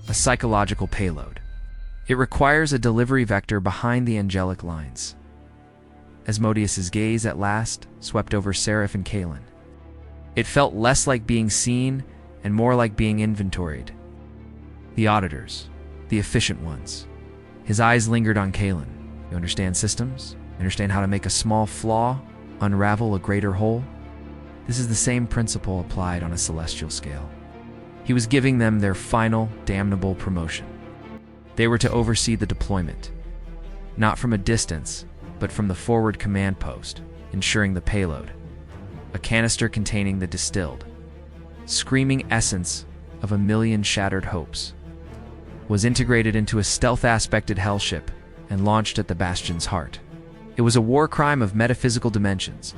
A psychological payload. It requires a delivery vector behind the angelic lines. Asmodeus's gaze at last swept over Seraph and Kalen. It felt less like being seen and more like being inventoried. The auditors, the efficient ones. His eyes lingered on Kalen. You understand systems? You understand how to make a small flaw unravel a greater whole? This is the same principle applied on a celestial scale. He was giving them their final, damnable promotion. They were to oversee the deployment, not from a distance, but from the forward command post, ensuring the payload, a canister containing the distilled, screaming essence of a million shattered hopes, was integrated into a stealth-aspected hellship and launched at the Bastion's heart. It was a war crime of metaphysical dimensions,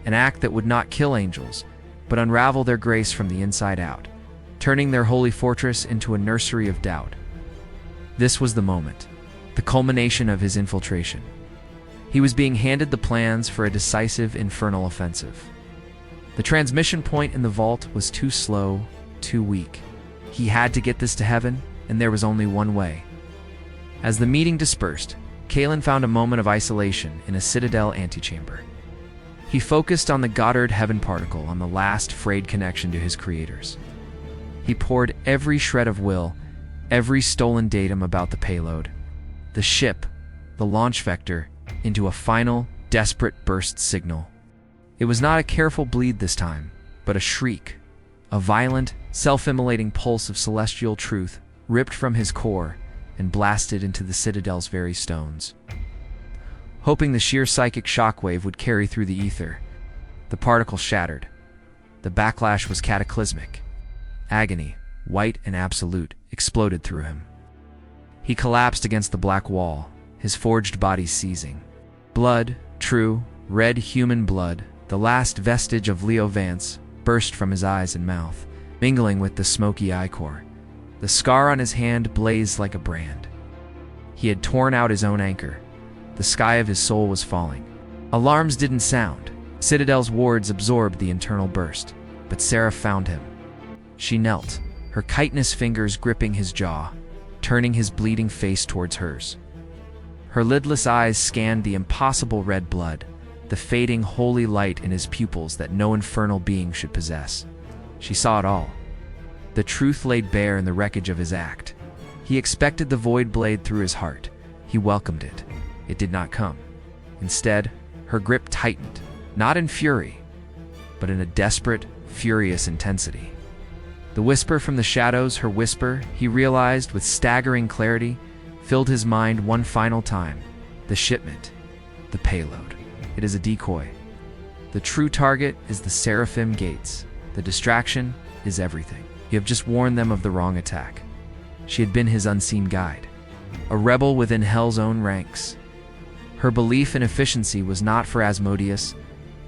an act that would not kill angels, but unravel their grace from the inside out, turning their holy fortress into a nursery of doubt. This was the moment, the culmination of his infiltration. He was being handed the plans for a decisive infernal offensive. The transmission point in the vault was too slow, too weak. He had to get this to heaven, and there was only one way. As the meeting dispersed, Kalen found a moment of isolation in a Citadel antechamber. He focused on the Goddard heaven particle, on the last frayed connection to his creators. He poured every shred of will, every stolen datum about the payload, the ship, the launch vector, into a final, desperate burst signal. It was not a careful bleed this time, but a shriek, a violent, self-immolating pulse of celestial truth ripped from his core and blasted into the Citadel's very stones. Hoping the sheer psychic shockwave would carry through the ether, the particle shattered. The backlash was cataclysmic. Agony, white and absolute, exploded through him. He collapsed against the black wall, his forged body seizing. Blood, true, red human blood, the last vestige of Leo Vance, burst from his eyes and mouth, mingling with the smoky ichor. The scar on his hand blazed like a brand. He had torn out his own anchor. The sky of his soul was falling. Alarms didn't sound. Citadel's wards absorbed the internal burst, but Sarah found him. She knelt, her chitinous fingers gripping his jaw, turning his bleeding face towards hers. Her lidless eyes scanned the impossible red blood, the fading holy light in his pupils that no infernal being should possess. She saw it all. The truth laid bare in the wreckage of his act. He expected the void blade through his heart. He welcomed it. It did not come. Instead, her grip tightened, not in fury, but in a desperate, furious intensity. The whisper from the shadows, her whisper, he realized with staggering clarity, filled his mind one final time. The shipment, the payload. It is a decoy. The true target is the Seraphim gates. The distraction is everything. You have just warned them of the wrong attack. She had been his unseen guide, a rebel within hell's own ranks. Her belief in efficiency was not for Asmodeus,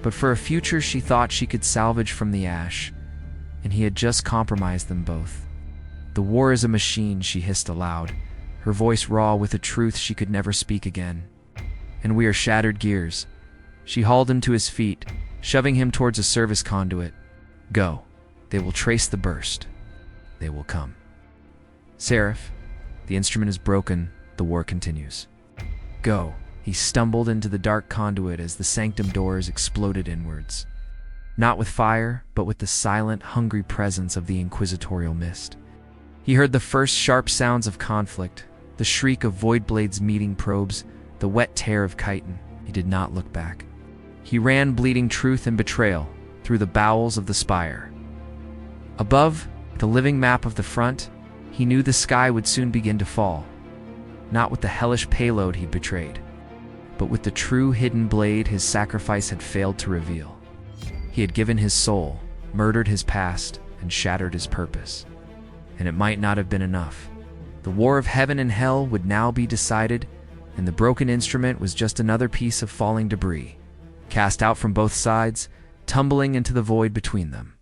but for a future she thought she could salvage from the ash, and he had just compromised them both. The war is a machine, she hissed aloud, her voice raw with a truth she could never speak again. And we are shattered gears. She hauled him to his feet, shoving him towards a service conduit. Go. They will trace the burst. They will come. Seraph, the instrument is broken. The war continues. Go. He stumbled into the dark conduit as the sanctum doors exploded inwards. Not with fire, but with the silent, hungry presence of the inquisitorial mist. He heard the first sharp sounds of conflict, the shriek of void blades meeting probes, the wet tear of chitin. He did not look back. He ran bleeding truth and betrayal through the bowels of the spire. Above, the living map of the front, he knew the sky would soon begin to fall. Not with the hellish payload he'd betrayed, But with the true hidden blade, his sacrifice had failed to reveal. He had given his soul, murdered his past, and shattered his purpose. And it might not have been enough. The war of heaven and hell would now be decided, and the broken instrument was just another piece of falling debris, cast out from both sides, tumbling into the void between them.